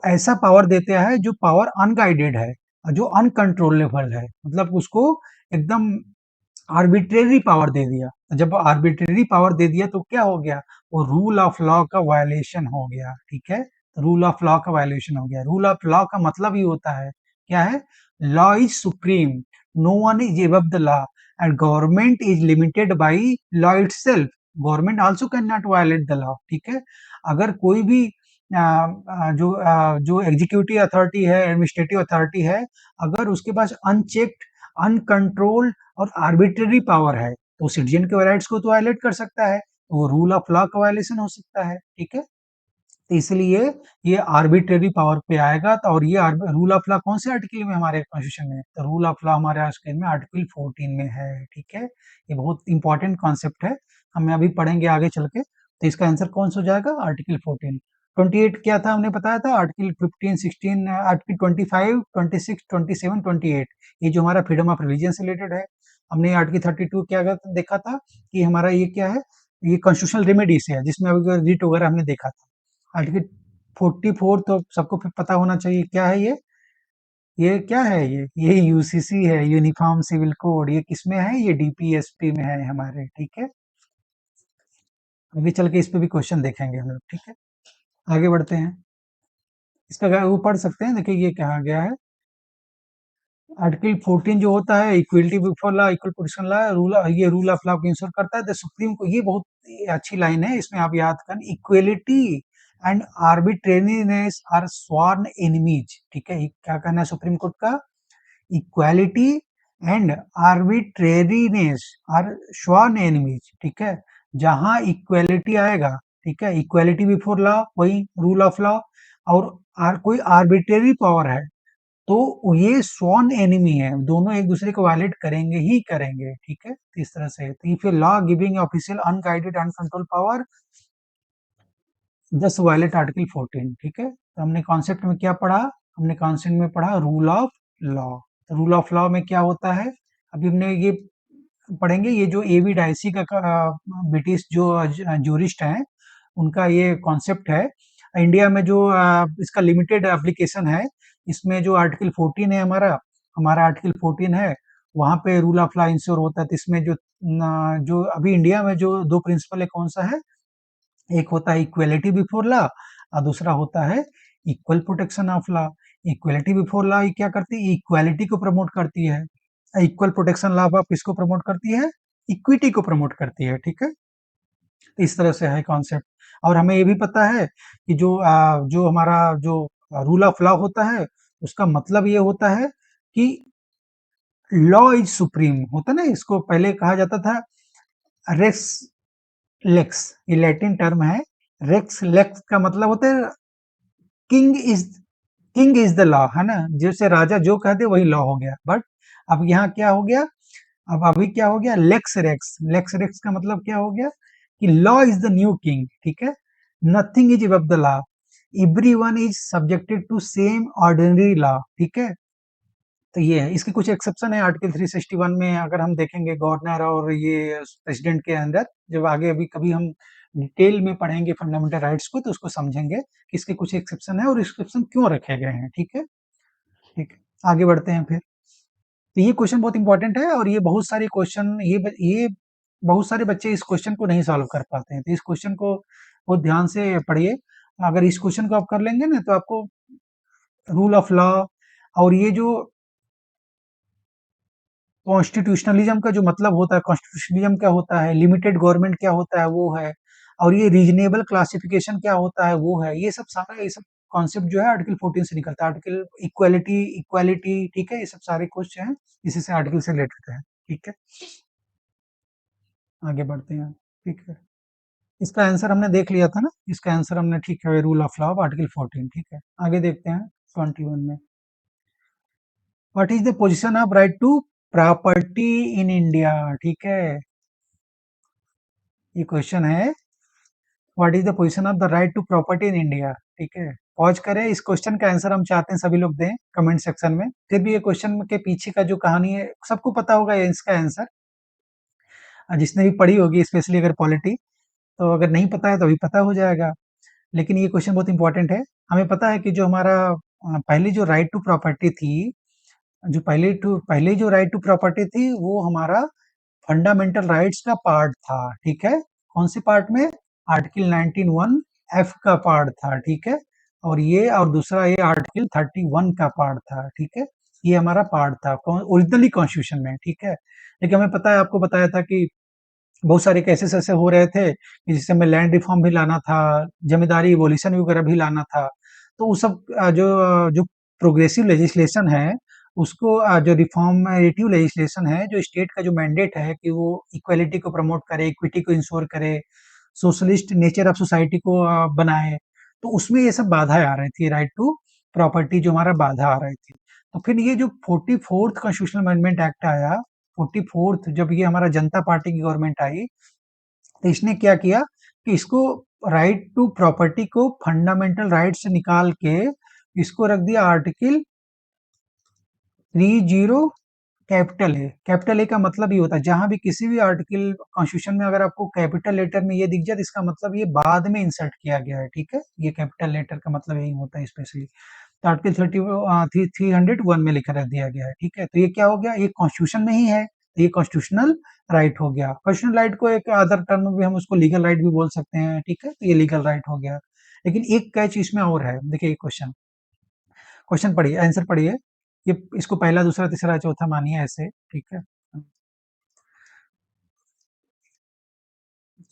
ऐसा पावर देते हैं जो पावर अनगाइडेड है और जो अनकंट्रोलेबल है, मतलब उसको एकदम आर्बिट्रेरी पावर दे दिया। जब आर्बिट्रेरी पावर दे दिया तो क्या हो गया, वो रूल ऑफ लॉ का वायलेशन हो गया, ठीक है, रूल ऑफ लॉ का वायलेशन हो गया। रूल ऑफ लॉ का मतलब ही होता है क्या है, law is supreme, no one is above the law and government is limited by law itself, government also can not violate the law, ठीक है। अगर कोई भी जो एग्जीक्यूटिव अथॉरिटी है एडमिनिस्ट्रेटिव अथॉरिटी है, अगर उसके पास अनचेक्ड अनकंट्रोल्ड और आर्बिट्रेरी पावर है तो सिटीजन के राइट्स को तो वायलेट कर सकता है, तो वो रूल ऑफ लॉ का वायलेशन हो सकता है, ठीक है। तो इसलिए ये आर्बिट्रेरी पावर पे आएगा। तो और ये रूल ऑफ लॉ कौन से आर्टिकल में हमारे कॉन्स्टिट्यूशन में, तो रूल ऑफ लॉ हमारे आर्टिकल में आर्टिकल 14 में है, ठीक है। ये बहुत इंपॉर्टेंट कॉन्सेप्ट है, हम अभी पढ़ेंगे आगे चल के। तो इसका आंसर कौन सा हो जाएगा, आर्टिकल 14। 28 क्या था हमने बताया था, आर्टिकल 15 16 आर्टिकल 25 26 27 28, ये जो हमारा फ्रीडम ऑफ रिलीजन से रिलेटेड है। हमने आर्टिकल 32 क्या देखा था कि हमारा ये क्या है, ये कॉन्स्टिट्यूशनल रेमेडी से है, जिसमें अभी रिट वगैरह हमने देखा था। आर्टिकल 44 तो सबको फिर पता होना चाहिए क्या है ये क्या है, ये यूसीसी है, यूनिफॉर्म सिविल कोड। ये किसमें है, ये डीपीएसपी में है हमारे, ठीक है। अभी चल के इस पे भी क्वेश्चन देखेंगे हम लोग, ठीक है। आगे बढ़ते हैं, इसका वो पढ़ सकते हैं, देखिए ये कहा गया है आर्टिकल 14 जो होता है equality before law equal protection law, rule ये रूल ऑफ लॉ को इंश्योर करता है। द सुप्रीम को ये बहुत अच्छी लाइन है, इसमें आप याद करें, equality and arbitrariness are sworn enemies, ठीक है। क्या कहना है सुप्रीम कोर्ट का, equality and arbitrariness are sworn enemies, ठीक है। जहां इक्वालिटी आएगा ठीक है, इक्वालिटी बिफोर लॉ वही रूल ऑफ लॉ, और कोई आर्बिट्रेरी पावर है तो ये स्वॉन एनिमी है, दोनों एक दूसरे को वायलेट करेंगे ही करेंगे, ठीक है। तो इस तरह से तो if a law giving official unguided uncontrol power just violate article 14, ठीक है। तो हमने कॉन्सेप्ट में क्या पढ़ा, हमने कॉन्सेप्ट में पढ़ा rule of law. Rule of law में क्या होता है, अभी हमने ये पढ़ेंगे, ये जो एवी डाइसी का ब्रिटिश जो जूरिस्ट हैं उनका ये कॉन्सेप्ट है। इंडिया में जो इसका लिमिटेड एप्लीकेशन है, इसमें जो आर्टिकल 14 है हमारा हमारा आर्टिकल 14 है, वहाँ पे रूल ऑफ लॉ इंश्योर होता है। तो इसमें जो अभी इंडिया में जो दो प्रिंसिपल है, कौन सा है, एक होता है इक्वलिटी बिफोर लॉ और दूसरा होता है equal protection of law. Equality before law क्या करती है, इक्वालिटी को प्रमोट करती है। इक्वल प्रोटेक्शन लॉ ऑफ किसको प्रमोट करती है, इक्विटी को प्रमोट करती है, ठीक है। तो इस तरह से है कॉन्सेप्ट। और हमें ये भी पता है कि जो हमारा जो रूल ऑफ लॉ होता है, उसका मतलब ये होता है कि लॉ इज सुप्रीम होता ना, इसको पहले कहा जाता था रेक्स लेक्स, ये लैटिन टर्म है। रेक्स लेक्स का मतलब होता है king is king is the law, है ना, जैसे राजा जो कह दे वही लॉ हो गया। बट अब यहाँ क्या हो गया, अब अभी क्या हो गया, लेक्स रेक्स। लेक्स रेक्स का मतलब क्या हो गया कि law is the new king, ठीक है। Nothing is above the law, everyone is subjected to same ordinary law, ठीक है। तो ये है, इसके कुछ एक्सेप्शन है आर्टिकल 361 में, अगर हम देखेंगे गवर्नर और ये प्रेसिडेंट के अंदर, जब आगे अभी कभी हम डिटेल में पढ़ेंगे फंडामेंटल राइट्स को, तो उसको समझेंगे कि इसके कुछ एक्सेप्शन है और एक्सेप्शन क्यों रखे गए हैं, ठीक है। ठीक है, आगे बढ़ते हैं फिर। तो ये क्वेश्चन बहुत इंपॉर्टेंट है, और ये बहुत सारे क्वेश्चन ये बहुत सारे बच्चे इस क्वेश्चन को नहीं सॉल्व कर पाते हैं। तो इस क्वेश्चन को बहुत ध्यान से पढ़िए। अगर इस क्वेश्चन को आप कर लेंगे ना, तो आपको रूल ऑफ लॉ और ये जो कॉन्स्टिट्यूशनलिज्म का जो मतलब होता है, कॉन्स्टिट्यूशनलिज्म क्या होता है, लिमिटेड गवर्नमेंट क्या होता है, वो है, और ये रीजनेबल क्लासिफिकेशन क्या होता है, वो है, ये सब कॉन्सेप्ट जो है आर्टिकल 14 से निकलता है। आर्टिकल इक्वालिटी इक्वालिटी, ठीक है, ये सब सारे क्वेश्चन हैं इसी से आर्टिकल से रिलेटेड है, ठीक है। आगे बढ़ते हैं, ठीक है। इसका आंसर हमने देख लिया था ना, इसका आंसर हमने, ठीक है, रूल ऑफ लॉ आर्टिकल 14, ठीक है। आगे देखते हैं 21 में, what is the position of right to property in India, ठीक है। ये क्वेश्चन है, what is the position of the right to property in India, ठीक है। पॉज करें, इस क्वेश्चन का आंसर हम चाहते हैं सभी लोग दें कमेंट सेक्शन में। फिर भी ये क्वेश्चन के पीछे का जो कहानी है सबको पता होगा, ये इसका आंसर जिसने भी पढ़ी होगी, स्पेशली अगर पॉलिटी, तो अगर नहीं पता है तो अभी पता हो जाएगा। लेकिन ये क्वेश्चन बहुत इंपॉर्टेंट है। हमें पता है कि जो हमारा पहली जो राइट टू प्रॉपर्टी थी, जो पहले जो राइट टू प्रॉपर्टी थी, वो हमारा फंडामेंटल राइट्स का पार्ट था, ठीक है। कौन से पार्ट में, आर्टिकल 19(1) एफ का पार्ट था, ठीक है। और दूसरा ये आर्टिकल 31 का पार्ट था, ठीक है। ये हमारा पार्ट था ओरिजिनली कॉन्स्टिट्यूशन में, ठीक है। लेकिन हमें पता है, आपको बताया था कि बहुत सारे केसेस ऐसे हो रहे थे कि जिससे हमें लैंड रिफॉर्म भी लाना था, जमींदारी एबॉलिशन वगैरह भी लाना था। तो वो सब जो प्रोग्रेसिव लेजिस्लेशन है, उसको जो रिफॉर्मेटिव लेजिस्लेशन है, जो स्टेट का जो मैंडेट है कि वो इक्वालिटी को प्रमोट करे, इक्विटी को इंश्योर करे, सोशलिस्ट नेचर ऑफ सोसाइटी को बनाए, तो उसमें ये सब बाधाएं आ रही थी, राइट टू प्रॉपर्टी जो हमारा बाधा आ रही थी। तो फिर ये जो 44th कॉन्स्टिट्यूशनल अमेंडमेंट एक्ट आया, 44th, जब ये हमारा जनता पार्टी की गवर्नमेंट आई, तो इसने क्या किया कि इसको राइट टू प्रॉपर्टी को फंडामेंटल राइट से निकाल के इसको रख दिया article 30 capital A. Capital A का मतलब ये होता है, जहां भी किसी भी आर्टिकल कॉन्स्टिट्यूशन में अगर आपको कैपिटल लेटर में ये दिख जाए, तो इसका मतलब ये बाद में इंसर्ट किया गया है, ठीक है। ये कैपिटल लेटर का मतलब यही होता है स्पेशली। तो आर्टिकल 301 में लिखा रख दिया गया है, ठीक है। तो ये क्या हो गया, ये कॉन्स्टिट्यूशन में ही है, तो ये कॉन्स्टिट्यूशनल राइट हो गया। कॉन्स्टिट्यूशनल राइट को एक अदर टर्म में भी हम उसको लीगल राइट भी बोल सकते हैं, ठीक है। तो ये लीगल राइट हो गया। लेकिन एक कैच इसमें और है, देखिए क्वेश्चन क्वेश्चन पढ़िए, आंसर पढ़िए। ये इसको पहला दूसरा तीसरा चौथा मानिए ऐसे, ठीक है।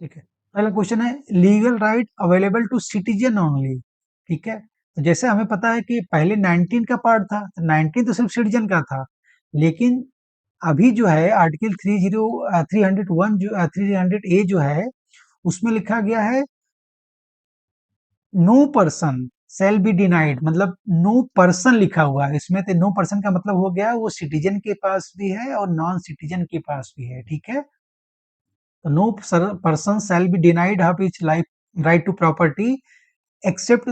ठीक है, पहला क्वेश्चन है, legal right available to citizen only, ठीक है। तो जैसे हमें पता है कि पहले 19 का पार्ट था, तो 19 तो सिर्फ सिटीजन का था। लेकिन अभी जो है आर्टिकल 301 जो 300 ए जो है, उसमें लिखा गया है no person shall be denied, मतलब नो पर्सन लिखा हुआ है इसमें, तो नो पर्सन का मतलब हो गया वो सिटीजन के पास भी है और नॉन सिटीजन के पास भी है, ठीक है। तो no person shall be denied have each life right to property except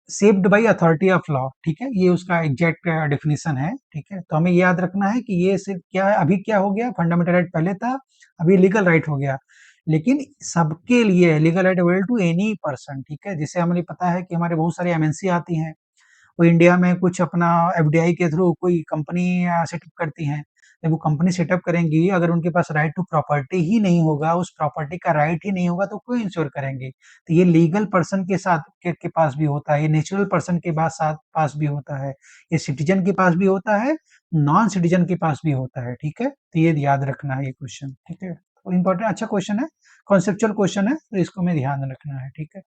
saved by authority of law, ठीक है, ये उसका एग्जैक्ट डेफिनेशन है, ठीक है। तो हमें याद रखना है कि ये सिर्फ क्या है, अभी क्या हो गया, फंडामेंटल राइट पहले था, अभी लीगल राइट हो गया, लेकिन सबके लिए legal right available to any person, ठीक है। जैसे हमें पता है कि हमारे बहुत सारी एमएनसी आती हैं, वो इंडिया में कुछ अपना एफडीआई के थ्रू कोई कंपनी सेटअप करती हैं। जब वो कंपनी सेटअप करेंगी, अगर उनके पास राइट टू प्रॉपर्टी ही नहीं होगा, उस प्रॉपर्टी का राइट ही नहीं होगा, तो क्यों इंश्योर करेंगे? तो ये लीगल पर्सन के साथ के पास भी होता है, ये नेचुरल पर्सन के पास भी होता है, ये सिटीजन के पास भी होता है, नॉन सिटीजन के पास भी होता है, ठीक है। तो ये याद रखना है ये क्वेश्चन, ठीक है। तो इम्पोर्टेंट अच्छा क्वेश्चन है, कॉन्सेप्चुअल क्वेश्चन है, तो इसको हमें ध्यान रखना है, ठीक है।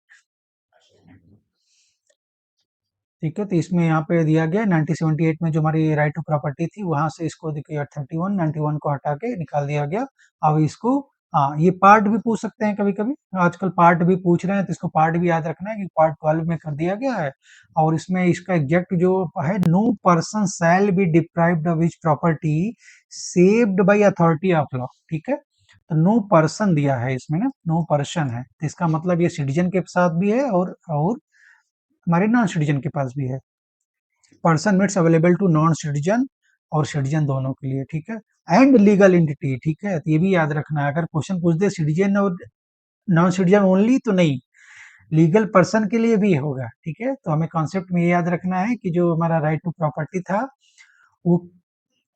ठीक है, तो इसमें यहाँ पे दिया गया 1978 में जो हमारी राइट टू प्रॉपर्टी थी, वहां से इसको देखिए 31 91 को हटा के निकाल दिया गया। अब इसको हाँ, ये पार्ट भी पूछ सकते हैं कभी कभी, आजकल पार्ट भी पूछ रहे हैं, तो इसको पार्ट भी याद रखना है कि पार्ट 12 में कर दिया गया है। और इसमें इसका एग्जैक्ट जो है, no person shall be deprived of his property saved by authority of law, ठीक है। तो नो पर्सन दिया है इसमें ना, नो पर्सन है, तो इसका मतलब ये सिटीजन के साथ भी है और हमारे नॉन सिटीजन के पास भी है। Person meds available to non citizen और सिटीजन दोनों के लिए, ठीक है। एंड लीगल एंटिटी, ठीक है, तो ये भी याद रखना है, अगर क्वेश्चन पूछ दे सिटीजन और नॉन सिटीजन ओनली तो नहीं, लीगल पर्सन के लिए भी होगा, ठीक है। तो हमें कॉन्सेप्ट में ये याद रखना है कि जो हमारा राइट टू प्रॉपर्टी था, वो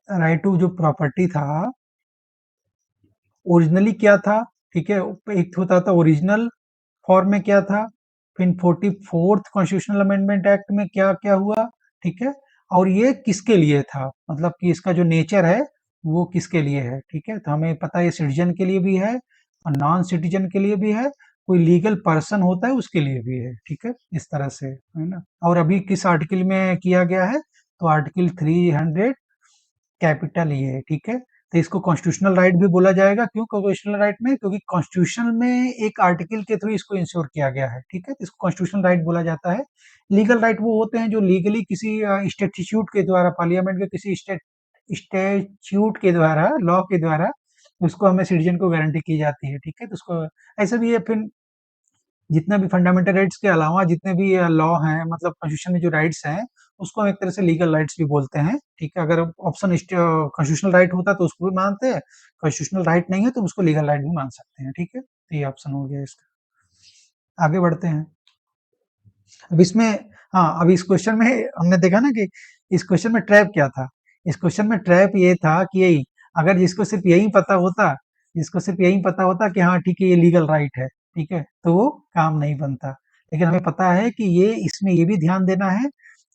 राइट टू जो प्रॉपर्टी था ओरिजिनली क्या था, ठीक है। एक होता था ओरिजिनल फॉर्म में क्या था, फिर 44th कॉन्स्टिट्यूशनल अमेंडमेंट एक्ट में क्या क्या हुआ, ठीक है। और ये किसके लिए था, मतलब कि इसका जो नेचर है वो किसके लिए है, ठीक है। तो हमें पता है सिटीजन के लिए भी है और नॉन सिटीजन के लिए भी है, कोई लीगल पर्सन होता है उसके लिए भी है, ठीक है, इस तरह से, है ना। और अभी किस आर्टिकल में किया गया है, तो आर्टिकल 300 कैपिटल ये है, ठीक है। तो इसको कॉन्स्टिट्यूशनल राइट भी बोला जाएगा, क्यों कॉन्स्टिट्यूशनल राइट में, क्योंकि कॉन्स्टिट्यूशन में एक आर्टिकल के थ्रू इसको इंश्योर किया गया है, ठीक है। तो इसको कॉन्स्टिट्यूशनल राइट बोला जाता है। लीगल राइट वो होते हैं जो लीगली किसी स्टेट्यूट के द्वारा, पार्लियामेंट के किसी स्टेट्यूट के द्वारा, लॉ के द्वारा उसको हमें सिटीजन को गारंटी की जाती है, ठीक है। तो उसको ऐसा भी है, फिर जितना भी फंडामेंटल राइट्स के अलावा जितने भी लॉ हैं, मतलब कॉन्स्टिट्यूशन में जो राइट्स हैं, उसको हम एक तरह से लीगल राइट्स भी बोलते हैं, ठीक है। अगर ऑप्शन कॉन्स्टिट्यूशनल राइट होता तो उसको भी मानते हैं, कॉन्स्टिट्यूशनल राइट नहीं है तो उसको लीगल राइट भी मान सकते हैं, ठीक है। तो ये ऑप्शन हो गया इसका। आगे बढ़ते हैं। अब इसमें हाँ, अब इस क्वेश्चन में हमने देखा ना कि इस क्वेश्चन में ट्रैप क्या था। इस क्वेश्चन में ट्रैप ये था कि यही, अगर जिसको सिर्फ यही पता होता कि हाँ ठीक है ये लीगल राइट है, ठीक है, तो वो काम नहीं बनता। लेकिन हमें पता है कि ये इसमें ये भी ध्यान देना है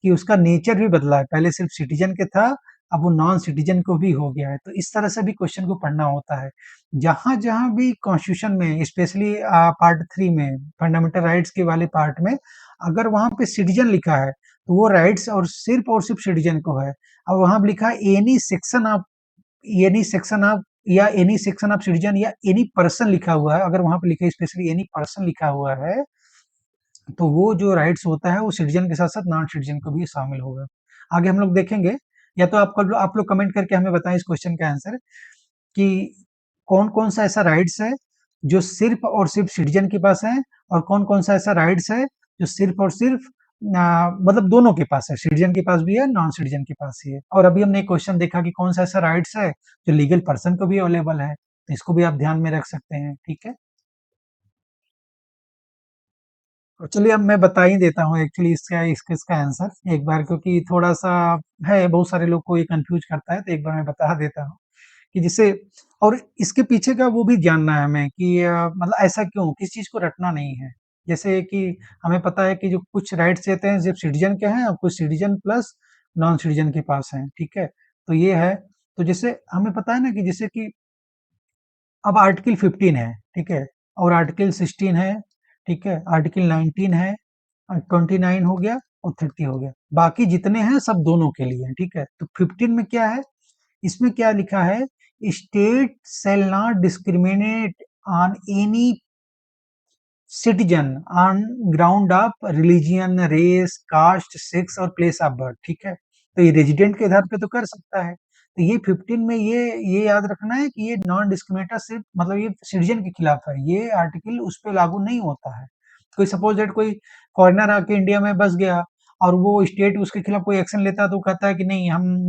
कि उसका नेचर भी बदला है, पहले सिर्फ सिटीजन के था, अब वो नॉन सिटीजन को भी हो गया है। तो इस तरह से भी क्वेश्चन को पढ़ना होता है। जहां जहां भी कॉन्स्टिट्यूशन में, स्पेशली पार्ट 3 में, फंडामेंटल राइट्स के वाले पार्ट में, अगर वहां पे सिटीजन लिखा है, तो वो राइट्स और सिर्फ सिटीजन को है। अब वहां पे लिखा है एनी सेक्शन ऑफ या एनी सेक्शन ऑफ सिटीजन या एनी पर्सन लिखा हुआ है, अगर वहां पे लिखा है स्पेशली एनी पर्सन लिखा हुआ है, तो वो जो राइट्स होता है वो सिटीजन के साथ साथ नॉन सिटीजन को भी शामिल होगा। आगे हम लोग देखेंगे, या तो आप लोग कमेंट करके हमें बताएं इस क्वेश्चन का आंसर कि कौन कौन सा ऐसा राइट्स है जो सिर्फ और सिर्फ सिटीजन के पास है, और कौन कौन सा ऐसा राइट्स है जो सिर्फ और सिर्फ मतलब दोनों के पास है, सिटीजन के पास भी है, नॉन सिटीजन के पास ही है। और अभी हमने एक क्वेश्चन देखा कि कौन सा ऐसा राइट्स है जो लीगल पर्सन को भी अवेलेबल है, तो इसको भी आप ध्यान में रख सकते हैं, ठीक है। और चलिए अब मैं बता ही देता हूँ एक्चुअली इसका आंसर एक बार, क्योंकि थोड़ा सा है, बहुत सारे लोग को ये कंफ्यूज करता है, तो एक बार मैं बता देता हूँ कि जिससे, और इसके पीछे का वो भी जानना है हमें कि मतलब ऐसा क्यों, किस चीज को रटना नहीं है। जैसे कि हमें पता है कि जो कुछ राइट्स देते हैं सिर्फ सिटीजन के हैं, और कुछ सिटीजन प्लस नॉन सिटीजन के पास हैं, ठीक है। तो ये है, तो जैसे हमें पता है ना कि जैसे कि अब आर्टिकल 15 है, ठीक है, और आर्टिकल 16 है, ठीक है, आर्टिकल 19 है, 29 हो गया और 30 हो गया, बाकी जितने हैं सब दोनों के लिए हैं, ठीक है। तो 15 में क्या है, इसमें क्या लिखा है, state shall not discriminate on any citizen on ground of religion, race, caste, sex और प्लेस ऑफ बर्थ, ठीक है? तो ये रेजिडेंट के आधार पे तो कर सकता है। तो ये 15 में ये याद रखना है कि ये नॉन डिस्क्रिमिनेटरशिप मतलब ये सिटीजन के खिलाफ है, ये आर्टिकल उस पे लागू नहीं होता है। कोई सपोज दैट कोई फॉरेनर आके इंडिया में बस गया और वो स्टेट उसके खिलाफ कोई एक्शन लेता है तो वो कहता है कि नहीं हम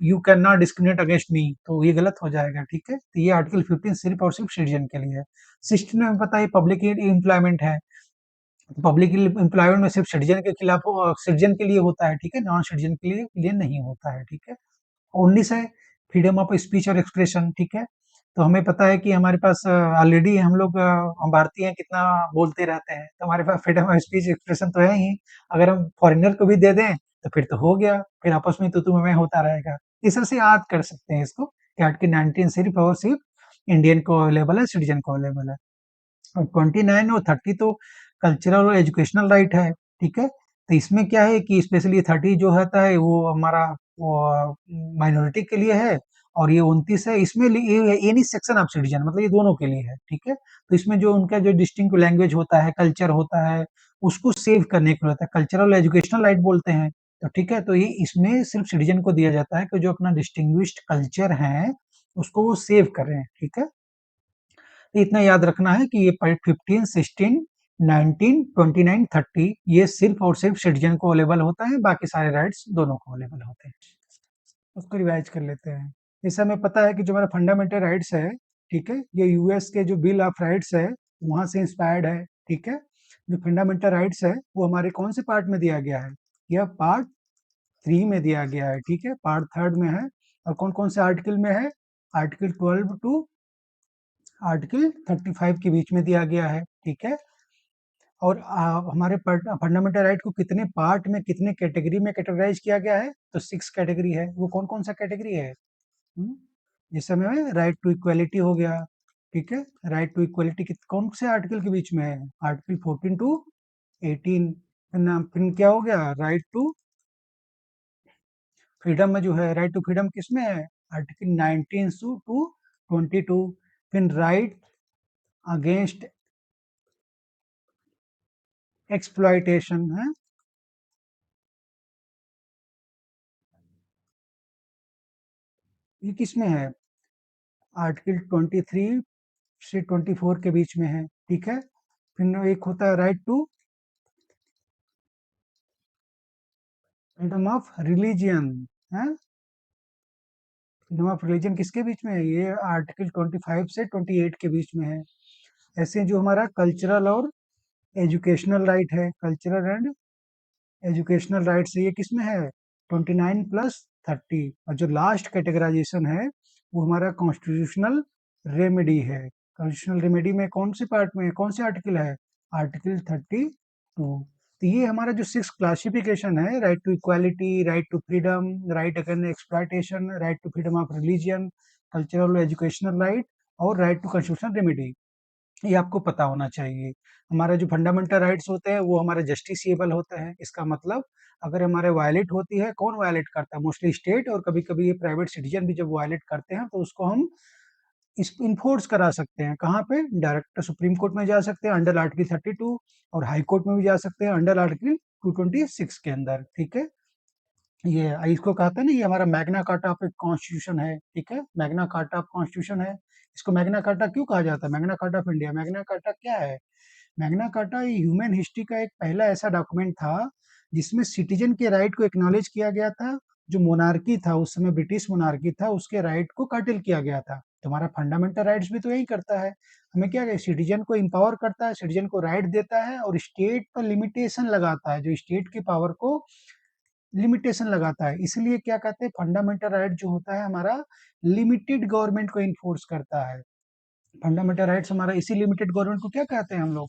you can not discriminate against me, तो ये गलत हो जाएगा, ठीक है? तो ये आर्टिकल 15 सिर्फ और सिर्फ सिटीजन के लिए है। 16 में पता है पब्लिक एम्प्लॉयमेंट है, पब्लिक एम्प्लॉयमेंट में सिर्फ सिटीजन के खिलाफ सिटीजन के लिए होता है, ठीक है? नॉन सिटीजन के लिए नहीं होता है, ठीक है? 19 है फ्रीडम ऑफ स्पीच और एक्सप्रेशन, ठीक है? तो हमें पता है कि हमारे पास ऑलरेडी हम लोग हम भारतीय हैं, कितना बोलते रहते हैं, तो हमारे पास फ्रीडम ऑफ स्पीच एक्सप्रेशन तो है ही। अगर हम फॉरेनर को भी दे दें तो फिर तो हो गया, फिर आपस में तू मैं होता रहेगा। इस तरह से याद कर सकते हैं इसको कि आर्टिकल 19 सिर्फ और सिर्फ इंडियन को अवेलेबल है, सिटीजन को अवेलेबल है। और 29 और 30 तो कल्चरल और एजुकेशनल राइट है, ठीक है? तो इसमें क्या है कि स्पेशली 30 जो होता है वो हमारा माइनॉरिटी के लिए है, और ये 29 है इसमें ये एनी सेक्शन ऑफ सिटीजन मतलब ये दोनों के लिए है, ठीक है? तो इसमें जो उनका जो डिस्टिंक्ट लैंग्वेज होता है, कल्चर होता है, उसको सेव करने के लिए होता है, कल्चरल एजुकेशनल राइट बोलते हैं। तो ठीक है, तो ये इसमें सिर्फ सिटीजन को दिया जाता है कि जो अपना डिस्टिंग्विश्ड कल्चर है उसको वो सेव करें, ठीक है? तो इतना याद रखना है कि ये 15, 16, 19, 29, 30 ये सिर्फ और सिर्फ सिटीजन को अवेलेबल होता है, बाकी सारे राइट्स दोनों को अवेलेबल होते हैं। उसको रिवाइज कर लेते हैं। जैसे हमें पता है कि जो हमारा फंडामेंटल राइट्स है, ठीक है, ये यूएस के जो बिल ऑफ राइट्स है वहां से इंस्पायर्ड है, ठीक है? जो फंडामेंटल राइट्स है वो हमारे कौन से पार्ट में दिया गया है? यह पार्ट 3 में दिया गया है, ठीक है? पार्ट 3 में है। और कौन कौन से आर्टिकल में है? आर्टिकल 12 टू आर्टिकल 35 के बीच में दिया गया है, ठीक है? और हमारे फंडामेंटल राइट को कितने पार्ट में कितने कैटेगरी में कैटेगराइज किया गया है? तो 6 कैटेगरी है। वो कौन कौन सा कैटेगरी है? जैसे में राइट टू इक्वालिटी हो गया, ठीक है? राइट टू इक्वालिटी कौन से आर्टिकल के बीच में है? Article 14 to 18। फिर क्या हो गया? राइट टू फ्रीडम में जो है, राइट टू फ्रीडम किस में है? Article 19 to 22। फिर राइट अगेंस्ट एक्सप्लॉइटेशन है, ये किस में है? आर्टिकल 23 से 24 के बीच में है, ठीक है? फिर एक होता है right to freedom of religion है। फ्रीडम ऑफ रिलीजन किसके बीच में है? ये आर्टिकल 25 से 28 के बीच में है। ऐसे जो हमारा कल्चरल और एजुकेशनल राइट है, कल्चरल एंड एजुकेशनल राइट्स ये किस में है? 29 प्लस 30। और जो लास्ट कैटेगराइजेशन है वो हमारा कॉन्स्टिट्यूशनल रेमेडी है। कॉन्स्टिट्यूशनल रेमेडी में कौन से पार्ट में कौन से आर्टिकल है? आर्टिकल 32। तो ये हमारा जो 6 क्लासिफिकेशन है, right to equality, right to freedom, right against exploitation, right to freedom of religion, cultural educational right और राइट टू कॉन्स्टिट्यूशनल रेमेडी, ये आपको पता होना चाहिए। हमारे जो फंडामेंटल राइट्स होते हैं वो हमारे जस्टिसिएबल होते हैं। इसका मतलब अगर हमारे वायलेट होती है, कौन वायलेट करता है? मोस्टली स्टेट, और कभी-कभी ये प्राइवेट सिटीजन भी जब वायलेट करते हैं तो उसको हम इस इन्फोर्स करा सकते हैं। कहाँ पे? डायरेक्ट सुप्रीम कोर्ट में जा सकते हैं अंडर आर्टिकल 32, और हाई कोर्ट में भी जा सकते हैं अंडर आर्टिकल 226 के अंदर, ठीक है? ये इसको कहते हैं ना, ये हमारा मैग्ना कार्टा ऑफ कॉन्स्टिट्यूशन है, ठीक है? मैग्ना कार्टा ऑफ कॉन्स्टिट्यूशन है। इसको मैग्ना कार्टा क्यों कहा जाता है? Magna carta of India. Magna carta क्या है? मैग्ना कार्टा ये ह्यूमन हिस्ट्री का एक पहला ऐसा डॉक्यूमेंट था जिसमें सिटीजन के राइट को एक्नॉलेज किया गया था। जो मोनार्की था उस समय, ब्रिटिश मोनार्की था, उसके राइट को कर्टेल किया गया था। तो हमारा फंडामेंटल राइट्स भी तो यही करता है। हमें क्या है, सिटीजन को एम्पावर करता है, सिटीजन को राइट देता है, और स्टेट पर लिमिटेशन लगाता है, जो स्टेट की पावर को लिमिटेशन लगाता है। इसलिए क्या कहते हैं, फंडामेंटल राइट जो होता है हमारा लिमिटेड गवर्नमेंट को इन्फोर्स करता है। फंडामेंटल राइट्स हमारा इसी लिमिटेड गवर्नमेंट को क्या कहते हैं हम लोग?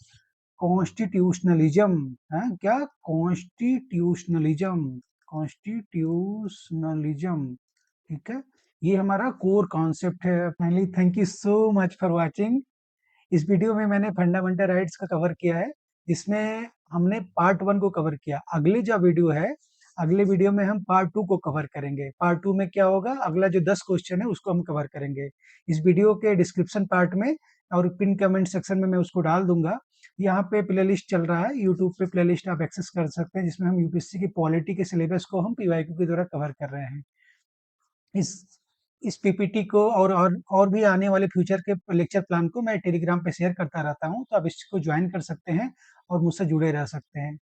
कॉन्स्टिट्यूशनलिज्म है क्या? कॉन्स्टिट्यूशनलिज्म, कॉन्स्टिट्यूशनलिज्म, ठीक है? ये हमारा कोर कॉन्सेप्ट है। Finally thank you so much for watching. इस वीडियो में मैंने फंडामेंटल राइट्स का कवर किया है। इसमें हमने पार्ट 1 को कवर किया। अगली जो वीडियो है, अगले वीडियो में हम पार्ट 2 को कवर करेंगे। पार्ट 2 में क्या होगा, अगला जो 10 क्वेश्चन है उसको हम कवर करेंगे। इस वीडियो के डिस्क्रिप्शन पार्ट में और पिन कमेंट सेक्शन में मैं उसको डाल दूंगा। यहाँ पे प्लेलिस्ट चल रहा है, यूट्यूब पे प्लेलिस्ट आप एक्सेस कर सकते हैं, जिसमें हम यूपीएससी की पॉलिटी के सिलेबस को हम पीवाईक्यू के द्वारा कवर कर रहे हैं। इस इस पीपीटी को और भी आने वाले फ्यूचर के लेक्चर प्लान को मैं टेलीग्राम पे शेयर करता रहता हूँ, तो आप इसको ज्वाइन कर सकते हैं और मुझसे जुड़े रह सकते हैं।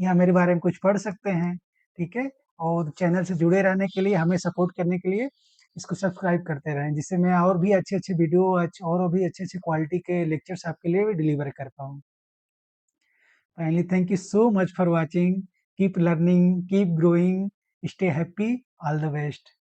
यहाँ मेरे बारे में कुछ पढ़ सकते हैं, ठीक है? और चैनल से जुड़े रहने के लिए, हमें सपोर्ट करने के लिए इसको सब्सक्राइब करते रहें, जिससे मैं और भी अच्छे-अच्छे वीडियो और भी अच्छे-अच्छे क्वालिटी के लेक्चर्स आपके लिए डिलीवर कर पाऊँ। Finally, thank you so much for watching. Keep learning, keep growing, stay happy. All the best.